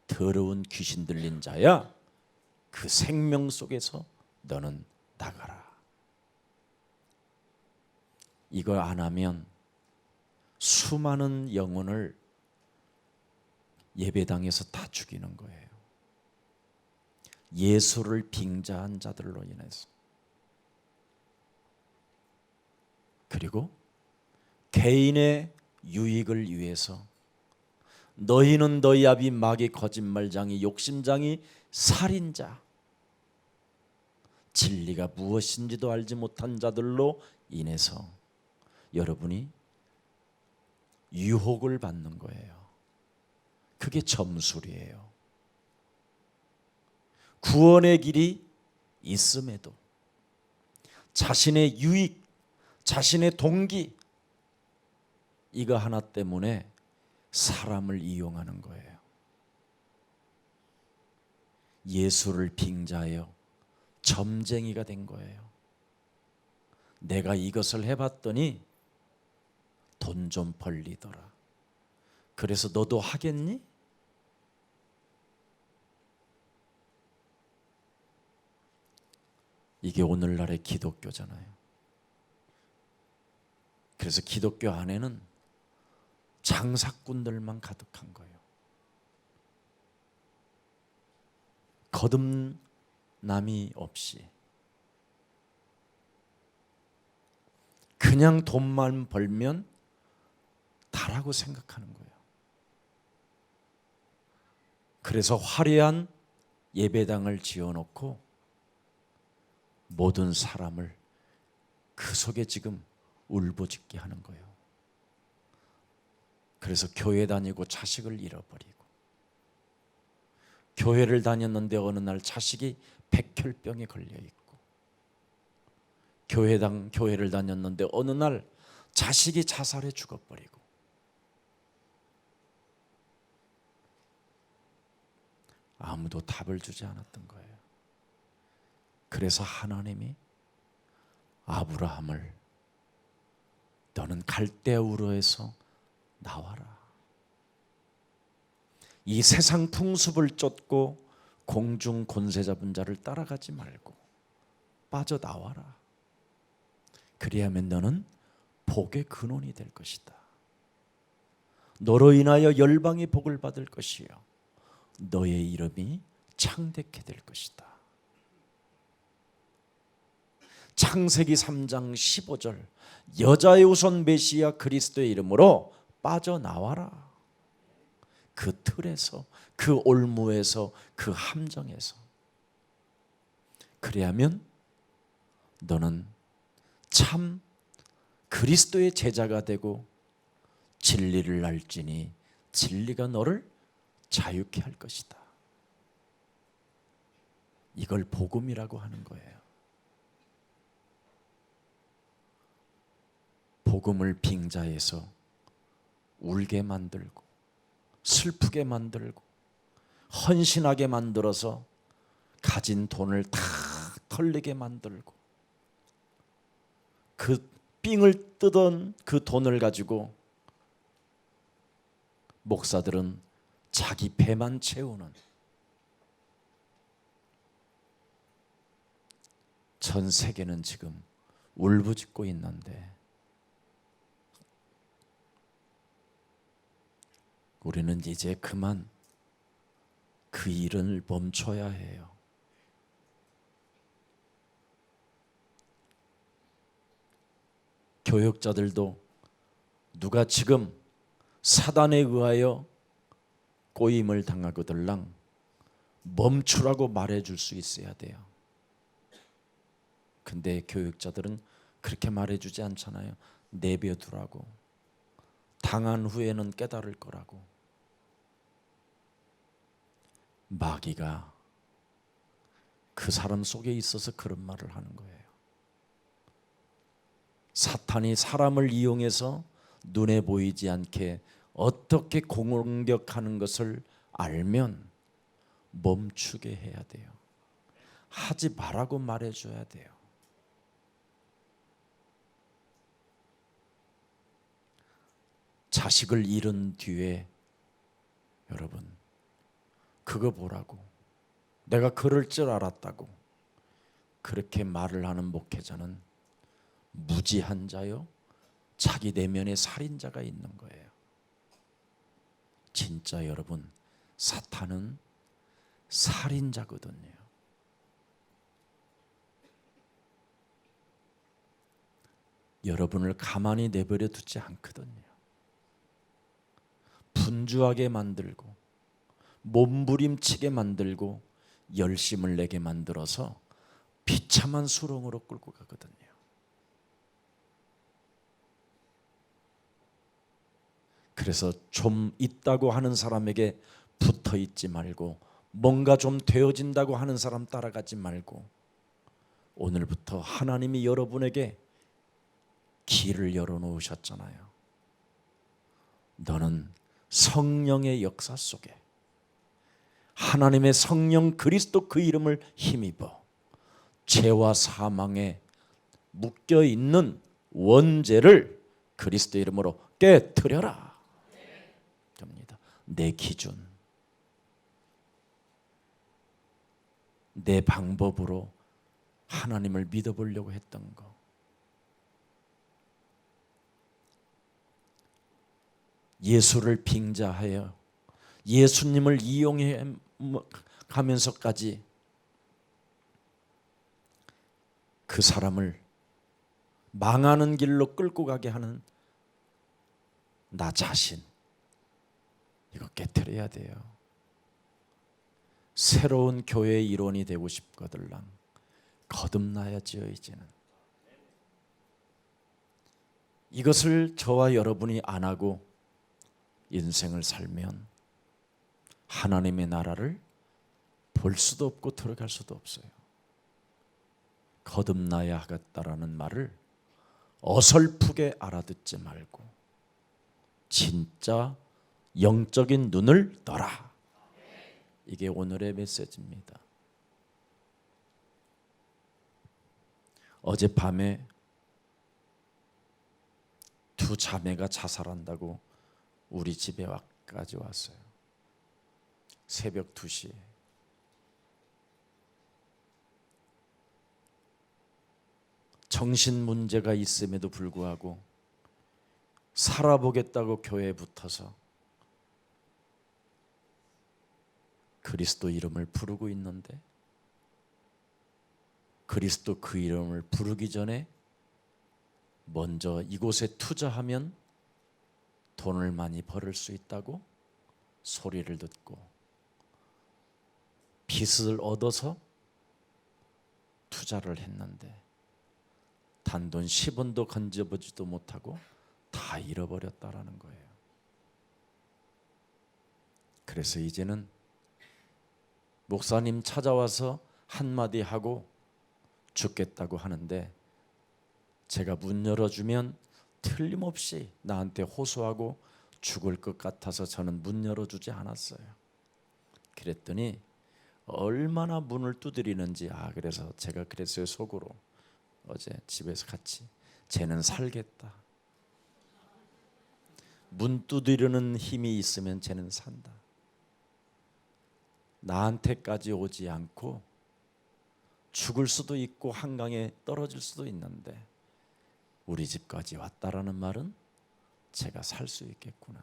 더러운 귀신 들린 자야, 그 생명 속에서 너는 나가라. 이걸 안 하면 수많은 영혼을 예배당에서 다 죽이는 거예요. 예수를 빙자한 자들로 인해서. 그리고 개인의 유익을 위해서 너희는 너희 아비 마귀, 거짓말장이, 욕심장이, 살인자, 진리가 무엇인지도 알지 못한 자들로 인해서 여러분이 유혹을 받는 거예요. 그게 점술이에요. 구원의 길이 있음에도 자신의 유익, 자신의 동기, 이거 하나 때문에 사람을 이용하는 거예요. 예수를 빙자하여 점쟁이가 된 거예요. 내가 이것을 해봤더니 돈 좀 벌리더라. 그래서 너도 하겠니? 이게 오늘날의 기독교잖아요. 그래서 기독교 안에는 장사꾼들만 가득한 거예요. 거듭남이 없이 그냥 돈만 벌면 다라고 생각하는 거예요. 그래서 화려한 예배당을 지어놓고 모든 사람을 그 속에 지금 울부짖게 하는 거예요. 그래서 교회 다니고 자식을 잃어버리고, 교회를 다녔는데 어느 날 자식이 백혈병에 걸려있고, 교회를 다녔는데 어느 날 자식이 자살해 죽어버리고, 아무도 답을 주지 않았던 거예요. 그래서 하나님이 아브라함을 너는 갈대아 우르에서 나와라. 이 세상 풍습을 쫓고 공중 권세 잡은 자를 따라가지 말고 빠져나와라. 그리하면 너는 복의 근원이 될 것이다. 너로 인하여 열방이 복을 받을 것이요 너의 이름이 창대케 될 것이다. 창세기 3장 15절 여자의 우선 메시아 그리스도의 이름으로 빠져나와라. 그 틀에서, 그 올무에서, 그 함정에서. 그래야면 너는 참 그리스도의 제자가 되고 진리를 알지니 진리가 너를 자유케 할 것이다. 이걸 복음이라고 하는 거예요. 복음을 빙자해서 울게 만들고 슬프게 만들고 헌신하게 만들어서 가진 돈을 다 털리게 만들고 그 삥을 뜯은 그 돈을 가지고 목사들은 자기 배만 채우는, 전 세계는 지금 울부짖고 있는데 우리는 이제 그만 그 일을 멈춰야 해요. 교역자들도 누가 지금 사단에 의하여 꼬임을 당하거들랑 멈추라고 말해줄 수 있어야 돼요. 근데 교역자들은 그렇게 말해주지 않잖아요. 내버려두라고. 당한 후에는 깨달을 거라고. 마귀가 그 사람 속에 있어서 그런 말을 하는 거예요. 사탄이 사람을 이용해서 눈에 보이지 않게 어떻게 공격하는 것을 알면 멈추게 해야 돼요. 하지 말라고 말해줘야 돼요. 자식을 잃은 뒤에 여러분 그거 보라고, 내가 그럴 줄 알았다고 그렇게 말을 하는 목회자는 무지한 자요 자기 내면에 살인자가 있는 거예요. 진짜 여러분 사탄은 살인자거든요. 여러분을 가만히 내버려 두지 않거든요. 분주하게 만들고 몸부림치게 만들고 열심을 내게 만들어서 비참한 수렁으로 끌고 가거든요. 그래서 좀 있다고 하는 사람에게 붙어 있지 말고 뭔가 좀 되어진다고 하는 사람 따라가지 말고 오늘부터 하나님이 여러분에게 길을 열어놓으셨잖아요. 너는 성령의 역사 속에 하나님의 성령 그리스도 그 이름을 힘입어 죄와 사망에 묶여있는 원죄를 그리스도 이름으로 깨트려라. 겁니다. 내 기준, 내 방법으로 하나님을 믿어보려고 했던 거, 예수를 빙자하여 예수님을 이용해 가면서까지 그 사람을 망하는 길로 끌고 가게 하는 나 자신, 이거 깨트려야 돼요. 새로운 교회의 일원이 되고 싶거들랑 거듭나야지요. 이제는 이것을 저와 여러분이 안 하고 인생을 살면 하나님의 나라를 볼 수도 없고 들어갈 수도 없어요. 거듭나야 하겠다라는 말을 어설프게 알아듣지 말고 진짜 영적인 눈을 떠라. 이게 오늘의 메시지입니다. 어젯밤에 두 자매가 자살한다고 우리 집에까지 왔어요. 새벽 2시에. 정신 문제가 있음에도 불구하고 살아보겠다고 교회에 붙어서 그리스도 이름을 부르고 있는데, 그리스도 그 이름을 부르기 전에 먼저 이곳에 투자하면 돈을 많이 벌을 수 있다고 소리를 듣고 빚을 얻어서 투자를 했는데 단돈 10원도 건져보지도 못하고 다 잃어버렸다라는 거예요. 그래서 이제는 목사님 찾아와서 한마디 하고 죽겠다고 하는데, 제가 문 열어주면 틀림없이 나한테 호소하고 죽을 것 같아서 저는 문 열어주지 않았어요. 그랬더니 얼마나 문을 두드리는지, 그래서 제가 그랬어요. 속으로 어제 집에서 같이, 쟤는 살겠다. 문 두드리는 힘이 있으면 쟤는 산다. 나한테까지 오지 않고 죽을 수도 있고 한강에 떨어질 수도 있는데 우리 집까지 왔다라는 말은 제가 살 수 있겠구나.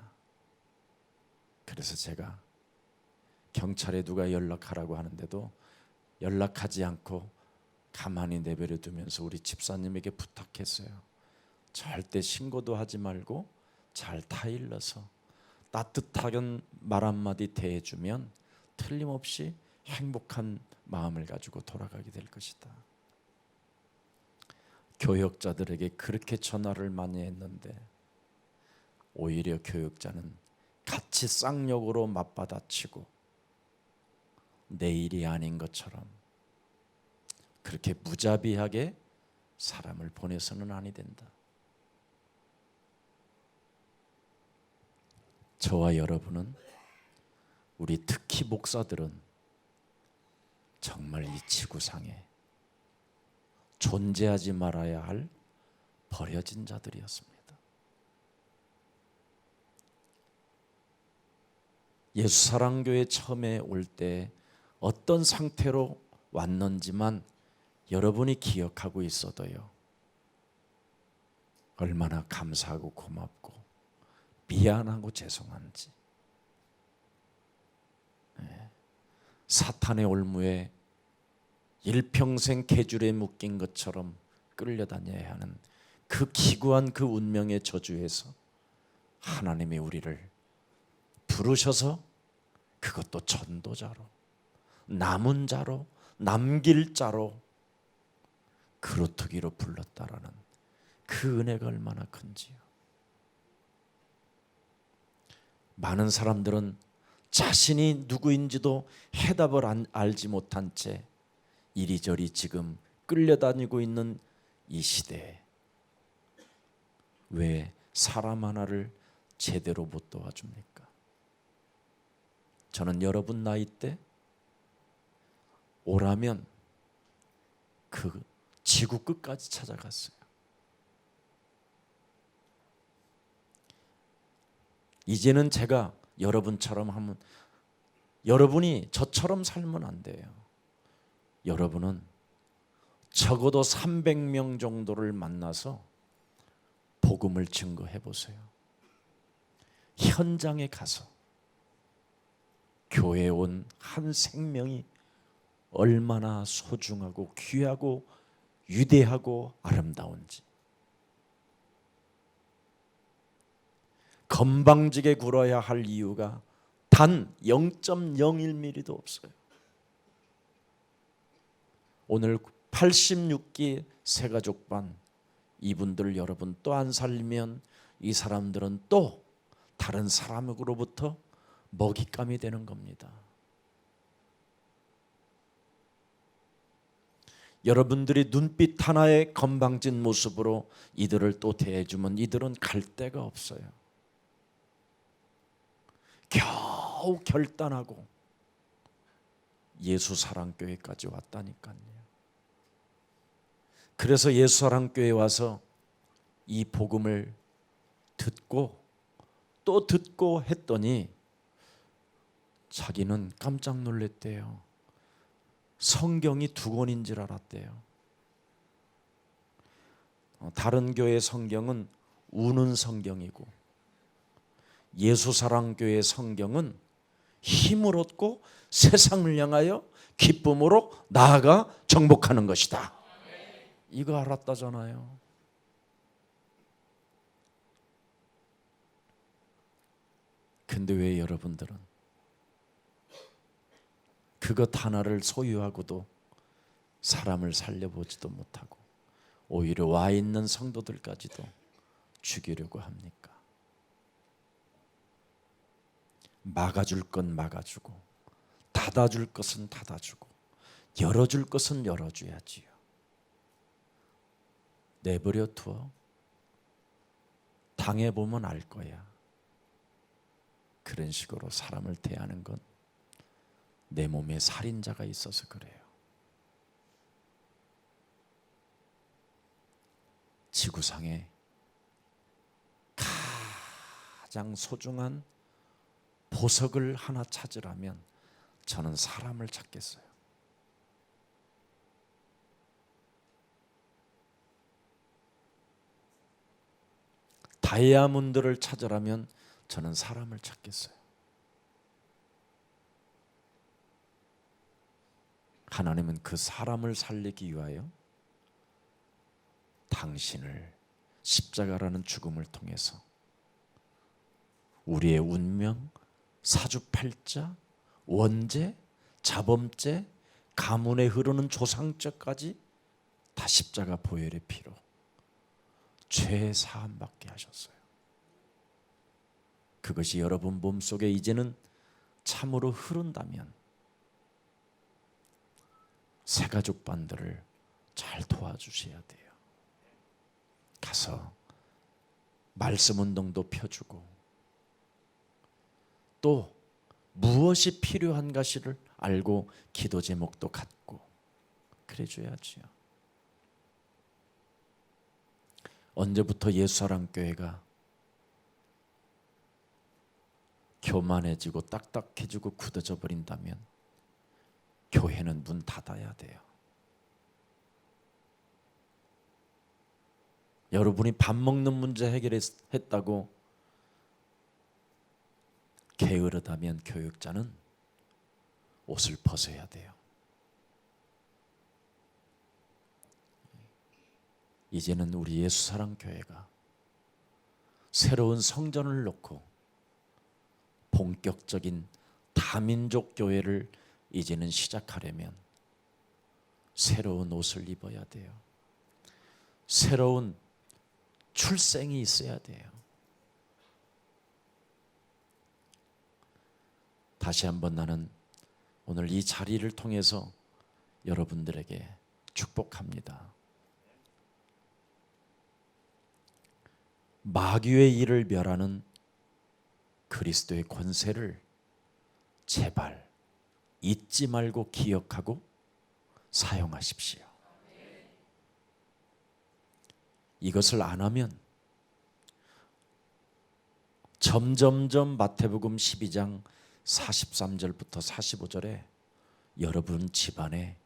그래서 제가 경찰에 누가 연락하라고 하는데도 연락하지 않고 가만히 내버려 두면서 우리 집사님에게 부탁했어요. 절대 신고도 하지 말고 잘 타일러서 따뜻하게 말 한마디 대해주면 틀림없이 행복한 마음을 가지고 돌아가게 될 것이다. 교역자들에게 그렇게 전화를 많이 했는데 오히려 교역자는 같이 쌍욕으로 맞받아치고 내 일이 아닌 것처럼 그렇게 무자비하게 사람을 보내서는 아니 된다. 저와 여러분은, 우리 특히 목사들은 정말 이 지구상에 존재하지 말아야 할 버려진 자들이었습니다. 예수사랑교회 처음에 올 때 어떤 상태로 왔는지만 여러분이 기억하고 있어도요, 얼마나 감사하고 고맙고 미안하고 죄송한지. 사탄의 올무에 일평생 개줄에 묶인 것처럼 끌려다녀야 하는 그 기구한 그 운명의 저주에서 하나님이 우리를 부르셔서, 그것도 전도자로, 남은 자로, 남길 자로, 그루터기로 불렀다라는 그 은혜가 얼마나 큰지요. 많은 사람들은 자신이 누구인지도 해답을 알지 못한 채 이리저리 지금 끌려다니고 있는 이 시대에 왜 사람 하나를 제대로 못 도와줍니까? 저는 여러분 나이 때 오라면 그 지구 끝까지 찾아갔어요. 이제는 제가 여러분처럼 하면, 여러분이 저처럼 살면 안 돼요. 여러분은 적어도 300명 정도를 만나서 복음을 증거해 보세요. 현장에 가서 교회에 온 한 생명이 얼마나 소중하고 귀하고 위대하고 아름다운지. 건방지게 굴어야 할 이유가 단 0.01mm도 없어요. 오늘 86기 새가족반, 이분들 여러분 또 안 살리면 이 사람들은 또 다른 사람으로부터 먹잇감이 되는 겁니다. 여러분들이 눈빛 하나의 건방진 모습으로 이들을 또 대해주면 이들은 갈 데가 없어요. 겨우 결단하고 예수사랑교회까지 왔다니까요. 그래서 예수사랑교회에 와서 이 복음을 듣고 또 듣고 했더니 자기는 깜짝 놀랐대요. 성경이 2권인 줄 알았대요. 다른 교회 성경은 우는 성경이고 예수사랑교회 성경은 힘을 얻고 세상을 향하여 기쁨으로 나아가 정복하는 것이다. 이거 알았다잖아요. 근데 왜 여러분들은 그것 하나를 소유하고도 사람을 살려보지도 못하고 오히려 와 있는 성도들까지도 죽이려고 합니까? 막아줄 건 막아주고 닫아줄 것은 닫아주고 열어줄 것은 열어줘야지요. 내버려 두어. 당해보면 알 거야. 그런 식으로 사람을 대하는 건 내 몸에 살인자가 있어서 그래요. 지구상에 가장 소중한 보석을 하나 찾으라면 저는 사람을 찾겠어요. 다이아몬드를 찾으라면 저는 사람을 찾겠어요. 하나님은 그 사람을 살리기 위하여 당신을 십자가라는 죽음을 통해서 우리의 운명, 사주팔자, 원죄, 자범죄, 가문에 흐르는 조상죄까지 다 십자가 보혈의 피로 죄 사함 받게 하셨어요. 그것이 여러분 몸속에 이제는 참으로 흐른다면 새가족반들을 잘 도와주셔야 돼요. 가서 말씀 운동도 펴주고 또 무엇이 필요한가를 알고 기도 제목도 갖고 그래줘야지요. 언제부터 예수사랑교회가 교만해지고 딱딱해지고 굳어져 버린다면 교회는 문 닫아야 돼요. 여러분이 밥 먹는 문제 해결했다고 게으르다면 교육자는 옷을 벗어야 돼요. 이제는 우리 예수사랑교회가 새로운 성전을 놓고 본격적인 다민족 교회를 이제는 시작하려면 새로운 옷을 입어야 돼요. 새로운 출생이 있어야 돼요. 다시 한번 나는 오늘 이 자리를 통해서 여러분들에게 축복합니다. 마귀의 일을 멸하는 그리스도의 권세를 제발 잊지 말고 기억하고 사용하십시오. 이것을 안 하면 점점점 마태복음 12장 43절부터 45절에 여러분 집안에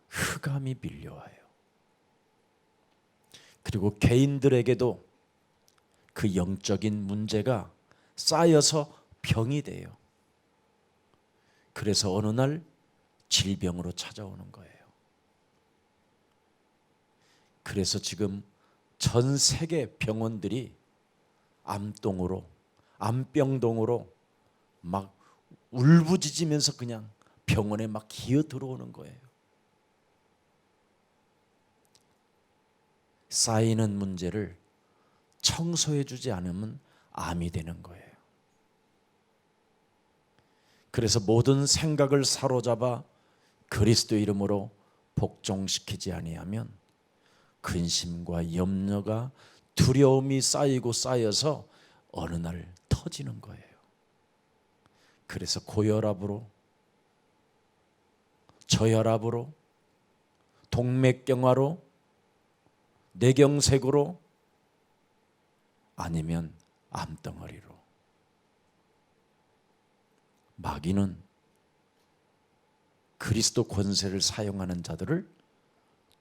흑암이 밀려와요. 그리고 개인들에게도 그 영적인 문제가 쌓여서 병이 돼요. 그래서 어느 날 질병으로 찾아오는 거예요. 그래서 지금 전 세계 병원들이 암병동으로 막 울부짖으면서 그냥 병원에 막 기어 들어오는 거예요. 쌓이는 문제를 청소해 주지 않으면 암이 되는 거예요. 그래서 모든 생각을 사로잡아 그리스도 이름으로 복종시키지 아니하면 근심과 염려가 두려움이 쌓이고 쌓여서 어느 날 터지는 거예요. 그래서 고혈압으로, 저혈압으로, 동맥경화로, 뇌경색으로, 아니면 암덩어리로. 마귀는 그리스도 권세를 사용하는 자들을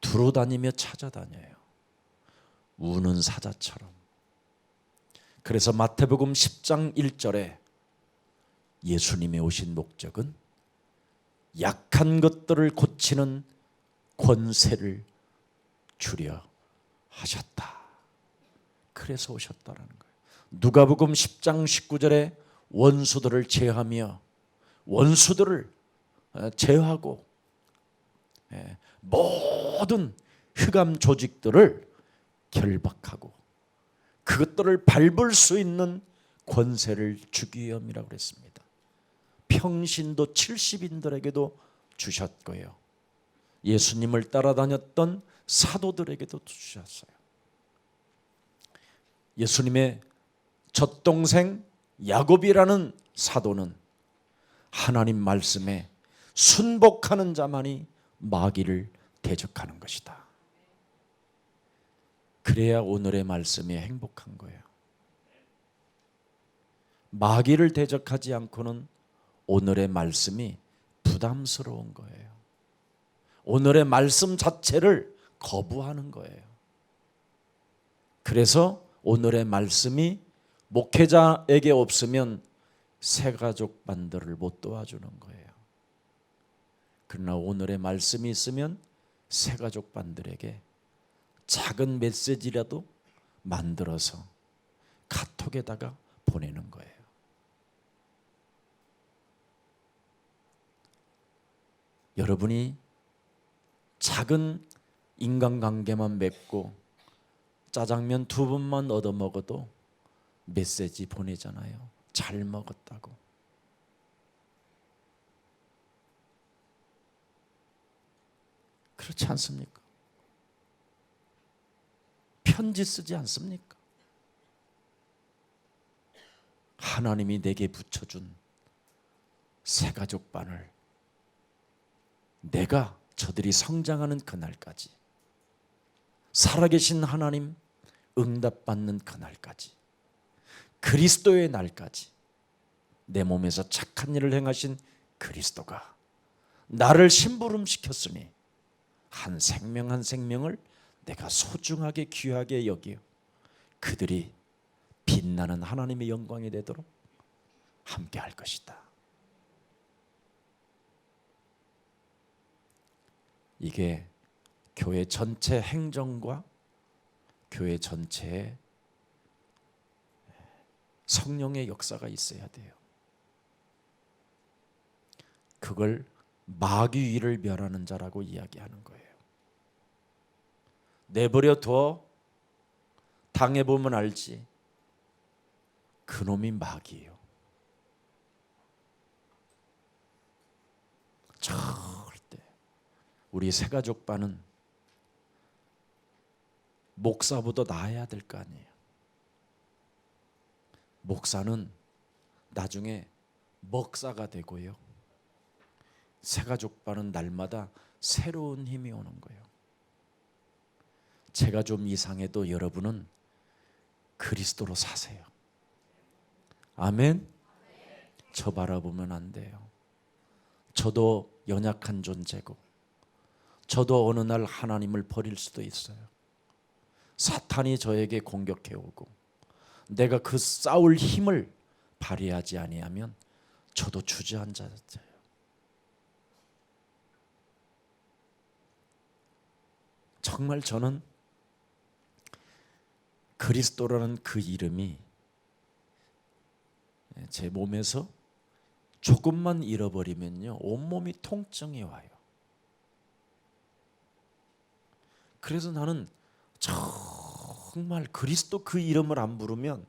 두루다니며 찾아다녀요. 우는 사자처럼. 그래서 마태복음 10장 1절에 예수님이 오신 목적은 약한 것들을 고치는 권세를 주려 하셨다. 그래서 오셨다라는 거예요. 누가복음 10장 19절에 원수들을 제하며 원수들을 제하고 모든 흑암 조직들을 결박하고 그것들을 밟을 수 있는 권세를 주기 위함이라고 그랬습니다. 평신도 70인들에게도 주셨고요. 예수님을 따라다녔던 사도들에게도 주셨어요. 예수님의 젖동생 야곱이라는 사도는 하나님 말씀에 순복하는 자만이 마귀를 대적하는 것이다. 그래야 오늘의 말씀이 행복한 거예요. 마귀를 대적하지 않고는 오늘의 말씀이 부담스러운 거예요. 오늘의 말씀 자체를 거부하는 거예요. 그래서 오늘의 말씀이 목회자에게 없으면 새가족 반들을 못 도와주는 거예요. 그러나 오늘의 말씀이 있으면 새가족 반들에게 작은 메시지라도 만들어서 카톡에다가 보내는 거예요. 여러분이 작은 인간관계만 맺고 짜장면 2번만 얻어먹어도 메시지 보내잖아요. 잘 먹었다고. 그렇지 않습니까? 편지 쓰지 않습니까? 하나님이 내게 붙여준 새가족반을 내가 저들이 성장하는 그날까지, 살아계신 하나님 응답받는 그날까지, 그리스도의 날까지 내 몸에서 착한 일을 행하신 그리스도가 나를 심부름시켰으니 한 생명 한 생명을 내가 소중하게 귀하게 여기어 그들이 빛나는 하나님의 영광이 되도록 함께 할 것이다. 이게 교회 전체 행정과 교회 전체에 성령의 역사가 있어야 돼요. 그걸 마귀 위를 멸하는 자라고 이야기하는 거예요. 내버려 둬 당해보면 알지. 그놈이 마귀예요. 절대 우리 새가족반은 목사보다 나아야 될 거 아니에요. 목사는 나중에 먹사가 되고요. 새가족반은 날마다 새로운 힘이 오는 거예요. 제가 좀 이상해도 여러분은 그리스도로 사세요. 아멘. 저 바라보면 안 돼요. 저도 연약한 존재고 저도 어느 날 하나님을 버릴 수도 있어요. 사탄이 저에게 공격해 오고 내가 그 싸울 힘을 발휘하지 아니하면 저도 주저앉아요. 정말 저는 그리스도라는 그 이름이 제 몸에서 조금만 잃어버리면요 온몸이 통증이 와요. 그래서 나는 정말 그리스도 그 이름을 안 부르면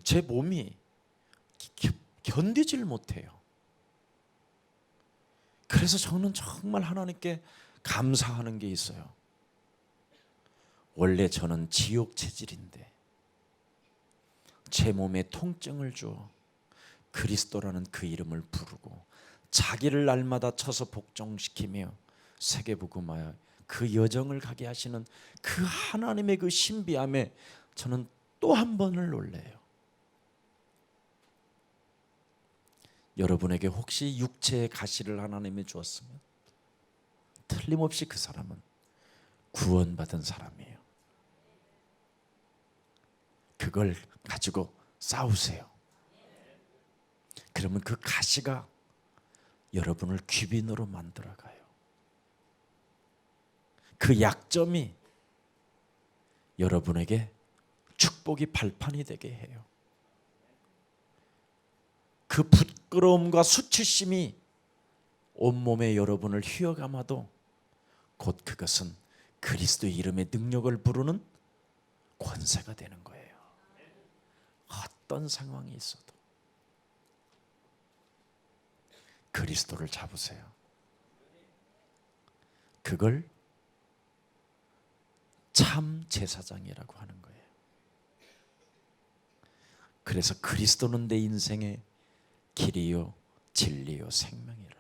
제 몸이 견디질 못해요. 그래서 저는 정말 하나님께 감사하는 게 있어요. 원래 저는 지옥 체질인데 제 몸에 통증을 주어 그리스도라는 그 이름을 부르고 자기를 날마다 쳐서 복종시키며 세계복음화의 그 여정을 가게 하시는 그 하나님의 그 신비함에 저는 또 한 번을 놀래요. 여러분에게 혹시 육체의 가시를 하나님이 주었으면 틀림없이 그 사람은 구원받은 사람이에요. 그걸 가지고 싸우세요. 그러면 그 가시가 여러분을 귀빈으로 만들어가요. 그 약점이 여러분에게 축복이 발판이 되게 해요. 그 부끄러움과 수치심이 온몸에 여러분을 휘어감아도 곧 그것은 그리스도의 이름의 능력을 부르는 권세가 되는 거예요. 어떤 상황이 있어도 그리스도를 잡으세요. 그걸 참 제사장이라고 하는 거예요. 그래서 그리스도는 내 인생의 길이요 진리요 생명이라.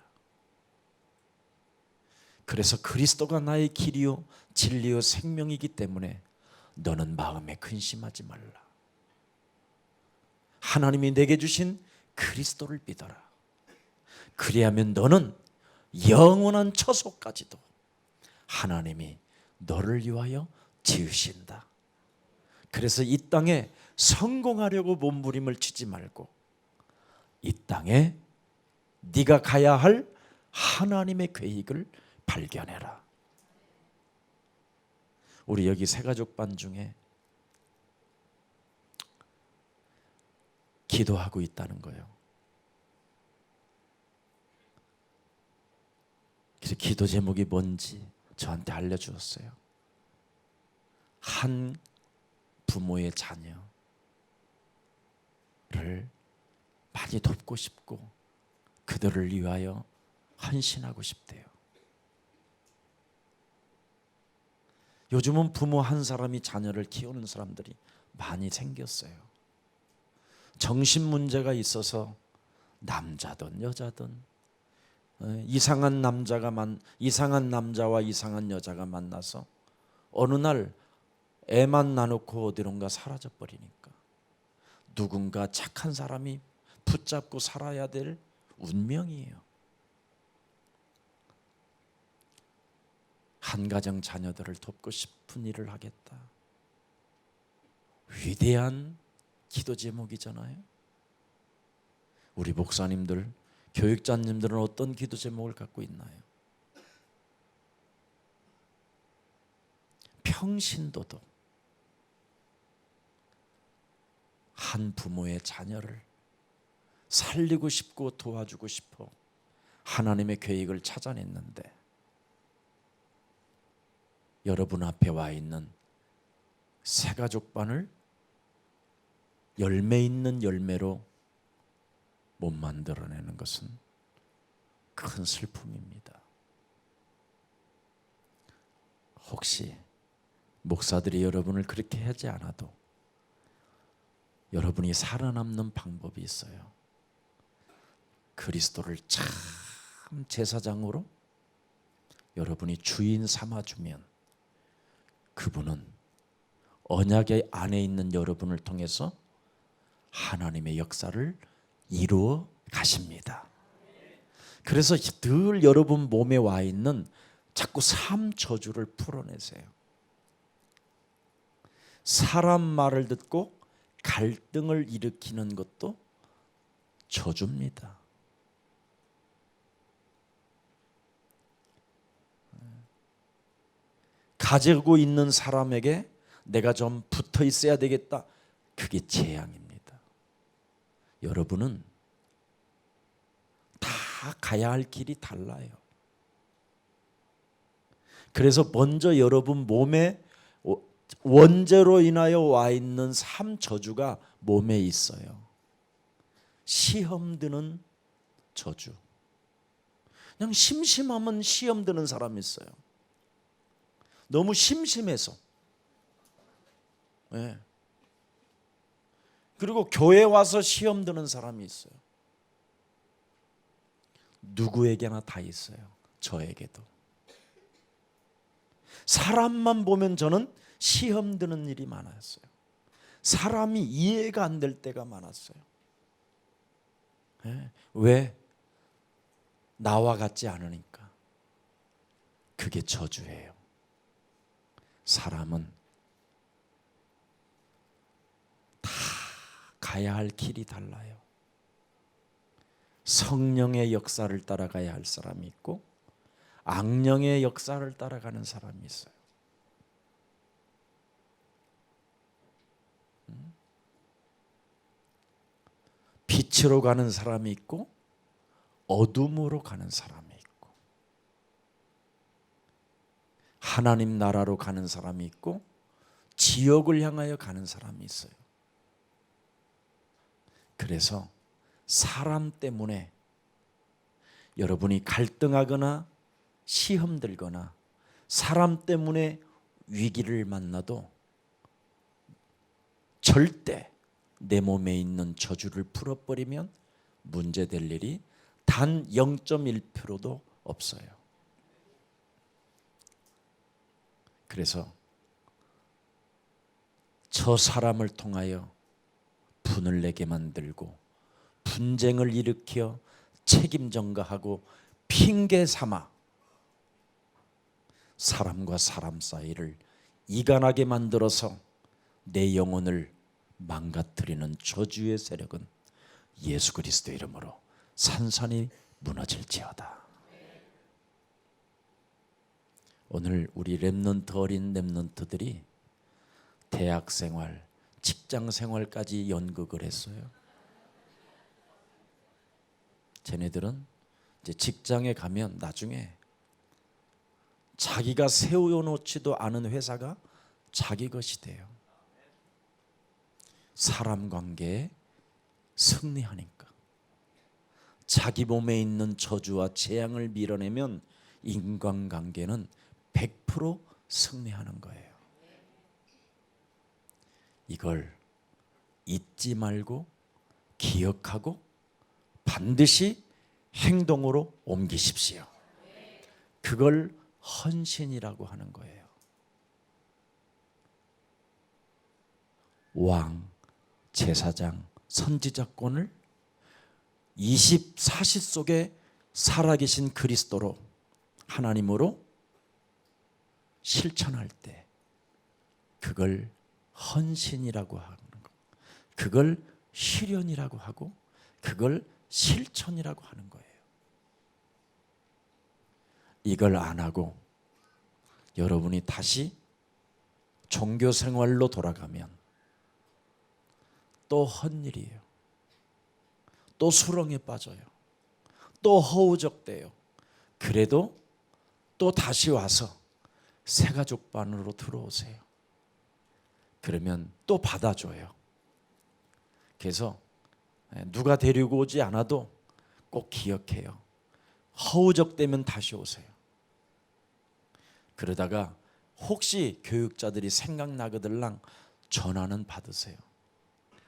그래서 그리스도가 나의 길이요 진리요 생명이기 때문에 너는 마음에 근심하지 말라. 하나님이 내게 주신 그리스도를 믿어라. 그리하면 너는 영원한 처소까지도 하나님이 너를 위하여 지으신다. 그래서 이 땅에 성공하려고 몸부림을 치지 말고 이 땅에 네가 가야 할 하나님의 계획을 발견해라. 우리 여기 새가족반 중에 기도하고 있다는 거예요. 그래서 기도 제목이 뭔지 저한테 알려주었어요. 한 부모의 자녀를 많이 돕고 싶고 그들을 위하여 헌신하고 싶대요. 요즘은 부모 한 사람이 자녀를 키우는 사람들이 많이 생겼어요. 정신 문제가 있어서 남자든 여자든 이상한 남자와 이상한 여자가 만나서 어느 날 애만 나놓고 어디론가 사라져 버리니까 누군가 착한 사람이 붙잡고 살아야 될 운명이에요. 한 가정 자녀들을 돕고 싶은 일을 하겠다. 위대한 기도 제목이잖아요. 우리 목사님들, 교육자님들은 어떤 기도 제목을 갖고 있나요? 평신도도 한 부모의 자녀를 살리고 싶고 도와주고 싶어 하나님의 계획을 찾아냈는데 여러분 앞에 와 있는 새가족반을 열매 있는 열매로 못 만들어내는 것은 큰 슬픔입니다. 혹시 목사들이 여러분을 그렇게 하지 않아도 여러분이 살아남는 방법이 있어요. 그리스도를 참 제사장으로 여러분이 주인 삼아주면 그분은 언약의 안에 있는 여러분을 통해서 하나님의 역사를 이루어 가십니다. 그래서 늘 여러분 몸에 와 있는 자꾸 삶 저주를 풀어내세요. 사람 말을 듣고 갈등을 일으키는 것도 저주입니다. 가지고 있는 사람에게 내가 좀 붙어 있어야 되겠다. 그게 재앙입니다. 여러분은 다 가야 할 길이 달라요. 그래서 먼저 여러분 몸에 원죄로 인하여 와 있는 삶 저주가 몸에 있어요. 시험 드는 저주. 그냥 심심하면 시험 드는 사람이 있어요. 너무 심심해서. 네. 그리고 교회 와서 시험 드는 사람이 있어요. 누구에게나 다 있어요. 저에게도. 사람만 보면 저는 시험 드는 일이 많았어요. 사람이 이해가 안 될 때가 많았어요. 네. 왜? 나와 같지 않으니까. 그게 저주예요. 사람은 다 가야 할 길이 달라요. 성령의 역사를 따라가야 할 사람이 있고 악령의 역사를 따라가는 사람이 있어요. 빛으로 가는 사람이 있고 어둠으로 가는 사람이 있고 하나님 나라로 가는 사람이 있고 지옥을 향하여 가는 사람이 있어요. 그래서 사람 때문에 여러분이 갈등하거나 시험 들거나 사람 때문에 위기를 만나도 절대 내 몸에 있는 저주를 풀어버리면 문제될 일이 단 0.1%도 없어요. 그래서 저 사람을 통하여 분을 내게 만들고 분쟁을 일으켜 책임 전가하고 핑계 삼아 사람과 사람 사이를 이간하게 만들어서 내 영혼을 망가뜨리는 저주의 세력은 예수 그리스도 이름으로 산산이 무너질지어다. 오늘 우리 렘넌트 어린 렘넌트들이 대학 생활, 직장 생활까지 연극을 했어요. 쟤네들은 이제 직장에 가면 나중에 자기가 세워놓지도 않은 회사가 자기 것이 돼요. 사람 관계에 승리하니까. 자기 몸에 있는 저주와 재앙을 밀어내면 인간관계는 100% 승리하는 거예요. 이걸 잊지 말고 기억하고 반드시 행동으로 옮기십시오. 그걸 헌신이라고 하는 거예요. 왕, 제사장, 선지자권을 24시 속에 살아계신 그리스도로 하나님으로 실천할 때 그걸 헌신이라고 하는 거, 그걸 실현이라고 하고 그걸 실천이라고 하는 거예요. 이걸 안 하고 여러분이 다시 종교 생활로 돌아가면 또 헛일이에요. 또 수렁에 빠져요. 또 허우적대요. 그래도 또 다시 와서 새가족반으로 들어오세요. 그러면 또 받아줘요. 그래서 누가 데리고 오지 않아도 꼭 기억해요. 허우적대면 다시 오세요. 그러다가 혹시 교육자들이 생각나거들랑 전화는 받으세요.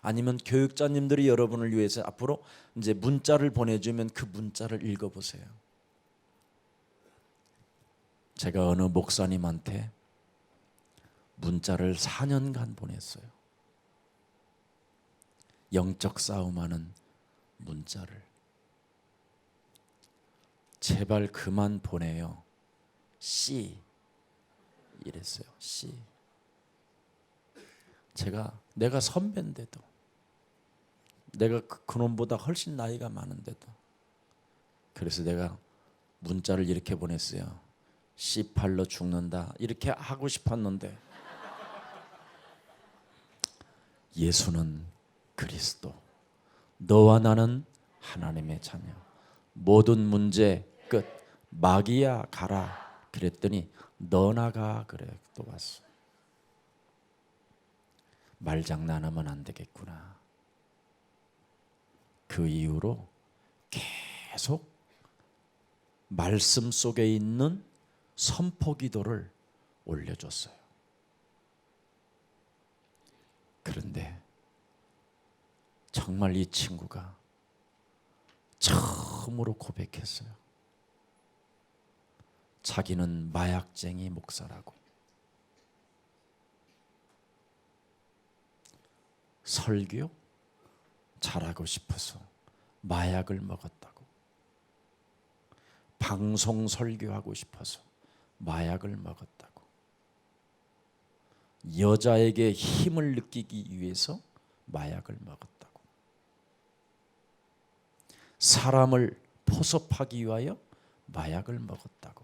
아니면 교육자님들이 여러분을 위해서 앞으로 이제 문자를 보내주면 그 문자를 읽어보세요. 제가 어느 목사님한테 문자를 4년간 보냈어요. 영적 싸움하는 문자를 제발 그만 보내요. C 이랬어요. C. 내가 선배인데도, 내가 그놈보다 훨씬 나이가 많은데도, 그래서 내가 문자를 이렇게 보냈어요. C8로 죽는다. 이렇게 하고 싶었는데 예수는 그리스도, 너와 나는 하나님의 자녀, 모든 문제 끝, 마귀야 가라 그랬더니 너나 가 그래. 또 왔어. 말장난하면 안 되겠구나. 그 이후로 계속 말씀 속에 있는 선포 기도를 올려줬어요. 그런데 정말 이 친구가 처음으로 고백했어요. 자기는 마약쟁이 목사라고. 설교 잘하고 싶어서 마약을 먹었다고. 방송 설교하고 싶어서 마약을 먹었다고. 여자에게 힘을 느끼기 위해서 마약을 먹었다고. 사람을 포섭하기 위하여 마약을 먹었다고.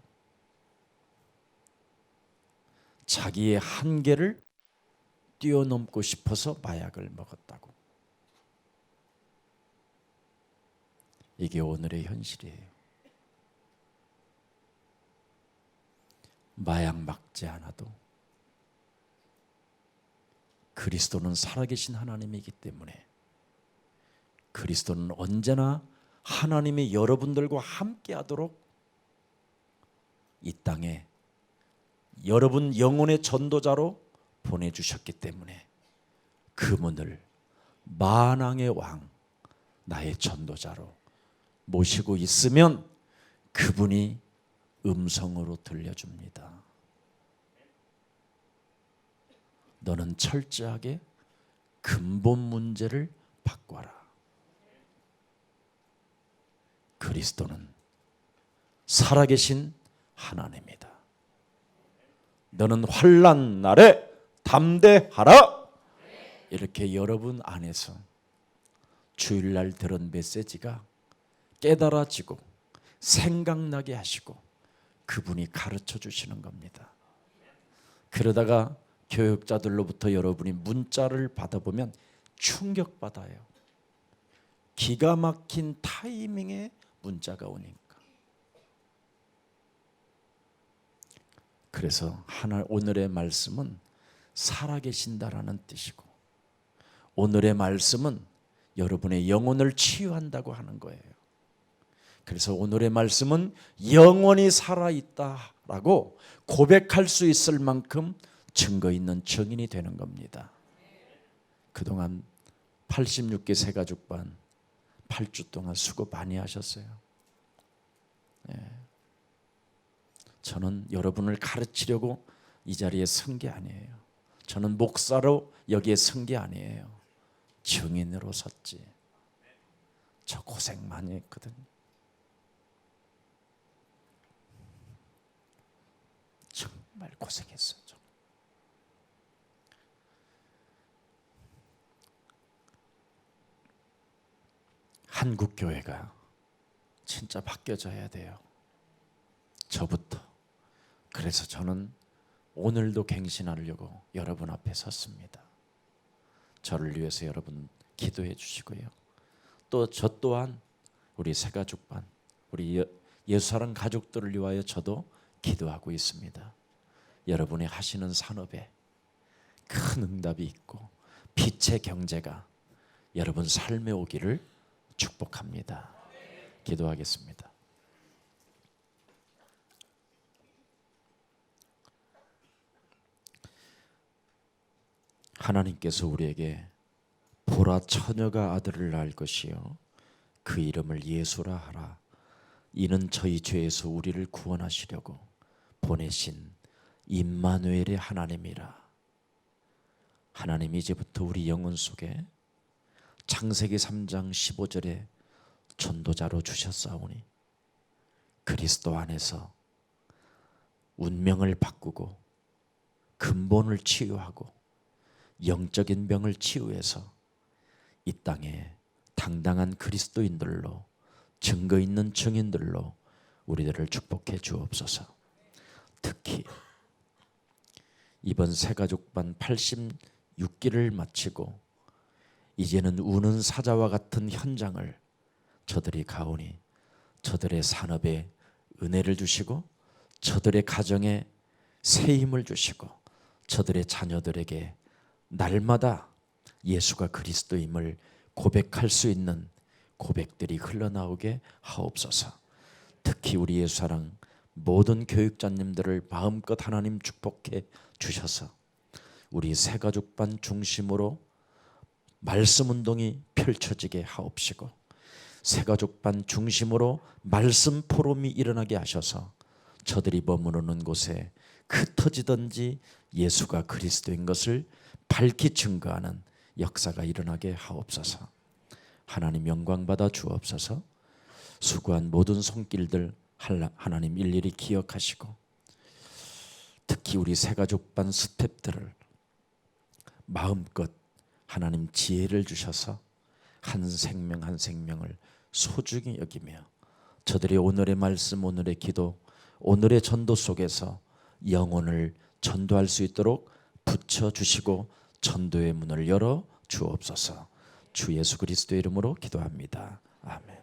자기의 한계를 뛰어넘고 싶어서 마약을 먹었다고. 이게 오늘의 현실이에요. 마약 막지 않아도 그리스도는 살아계신 하나님이기 때문에, 그리스도는 언제나 하나님이 여러분들과 함께하도록 이 땅에 여러분 영혼의 전도자로 보내주셨기 때문에 그 문을 만왕의 왕, 나의 전도자로 모시고 있으면 그분이 음성으로 들려줍니다. 너는 철저하게 근본 문제를 바꿔라. 그리스도는 살아계신 하나님이다. 너는 환난 날에 담대하라. 이렇게 여러분 안에서 주일날 들은 메시지가 깨달아지고 생각나게 하시고 그분이 가르쳐 주시는 겁니다. 그러다가 교육자들로부터 여러분이 문자를 받아보면 충격받아요. 기가 막힌 타이밍에 문자가 오니까. 그래서 오늘의 말씀은 살아계신다라는 뜻이고, 오늘의 말씀은 여러분의 영혼을 치유한다고 하는 거예요. 그래서 오늘의 말씀은 영원히 살아있다라고 고백할 수 있을 만큼 증거 있는 증인이 되는 겁니다. 그동안 86개 새가족반 8주 동안 수고 많이 하셨어요. 네. 저는 여러분을 가르치려고 이 자리에 선 게 아니에요. 저는 목사로 여기에 선 게 아니에요. 증인으로 섰지. 저 고생 많이 했거든요. 정말 고생했어요. 한국 교회가 진짜 바뀌어져야 돼요. 저부터. 그래서 저는 오늘도 갱신하려고 여러분 앞에 섰습니다. 저를 위해서 여러분 기도해 주시고요. 또 저 또한 우리 새가족반, 우리 예수사랑 가족들을 위하여 저도 기도하고 있습니다. 여러분이 하시는 산업에 큰 응답이 있고 빛의 경제가 여러분 삶에 오기를 축복합니다. 기도하겠습니다. 하나님께서 우리에게 보라 처녀가 아들을 낳을 것이요 그 이름을 예수라 하라. 이는 저희 죄에서 우리를 구원하시려고 보내신 임마누엘의 하나님이라. 하나님, 이제부터 우리 영혼 속에 창세기 3장 15절에 전도자로 주셨사오니 그리스도 안에서 운명을 바꾸고 근본을 치유하고 영적인 병을 치유해서 이 땅에 당당한 그리스도인들로 증거 있는 증인들로 우리들을 축복해 주옵소서. 특히 이번 새가족반 86기를 마치고 이제는 우는 사자와 같은 현장을 저들이 가오니 저들의 산업에 은혜를 주시고 저들의 가정에 새 힘을 주시고 저들의 자녀들에게 날마다 예수가 그리스도임을 고백할 수 있는 고백들이 흘러나오게 하옵소서. 특히 우리 예수사랑 모든 교육자님들을 마음껏 하나님 축복해 주셔서 우리 새가족반 중심으로 말씀 운동이 펼쳐지게 하옵시고 새가족반 중심으로 말씀 포럼이 일어나게 하셔서 저들이 머무르는 곳에 흩어지든지 예수가 그리스도인 것을 밝히 증거하는 역사가 일어나게 하옵소서. 하나님 영광 받아 주옵소서. 수고한 모든 손길들 하나님 일일이 기억하시고 특히 우리 새가족반 스태프들을 마음껏 하나님 지혜를 주셔서 한 생명 한 생명을 소중히 여기며 저들이 오늘의 말씀, 오늘의 기도, 오늘의 전도 속에서 영혼을 전도할 수 있도록 붙여주시고 전도의 문을 열어 주옵소서. 주 예수 그리스도의 이름으로 기도합니다. 아멘.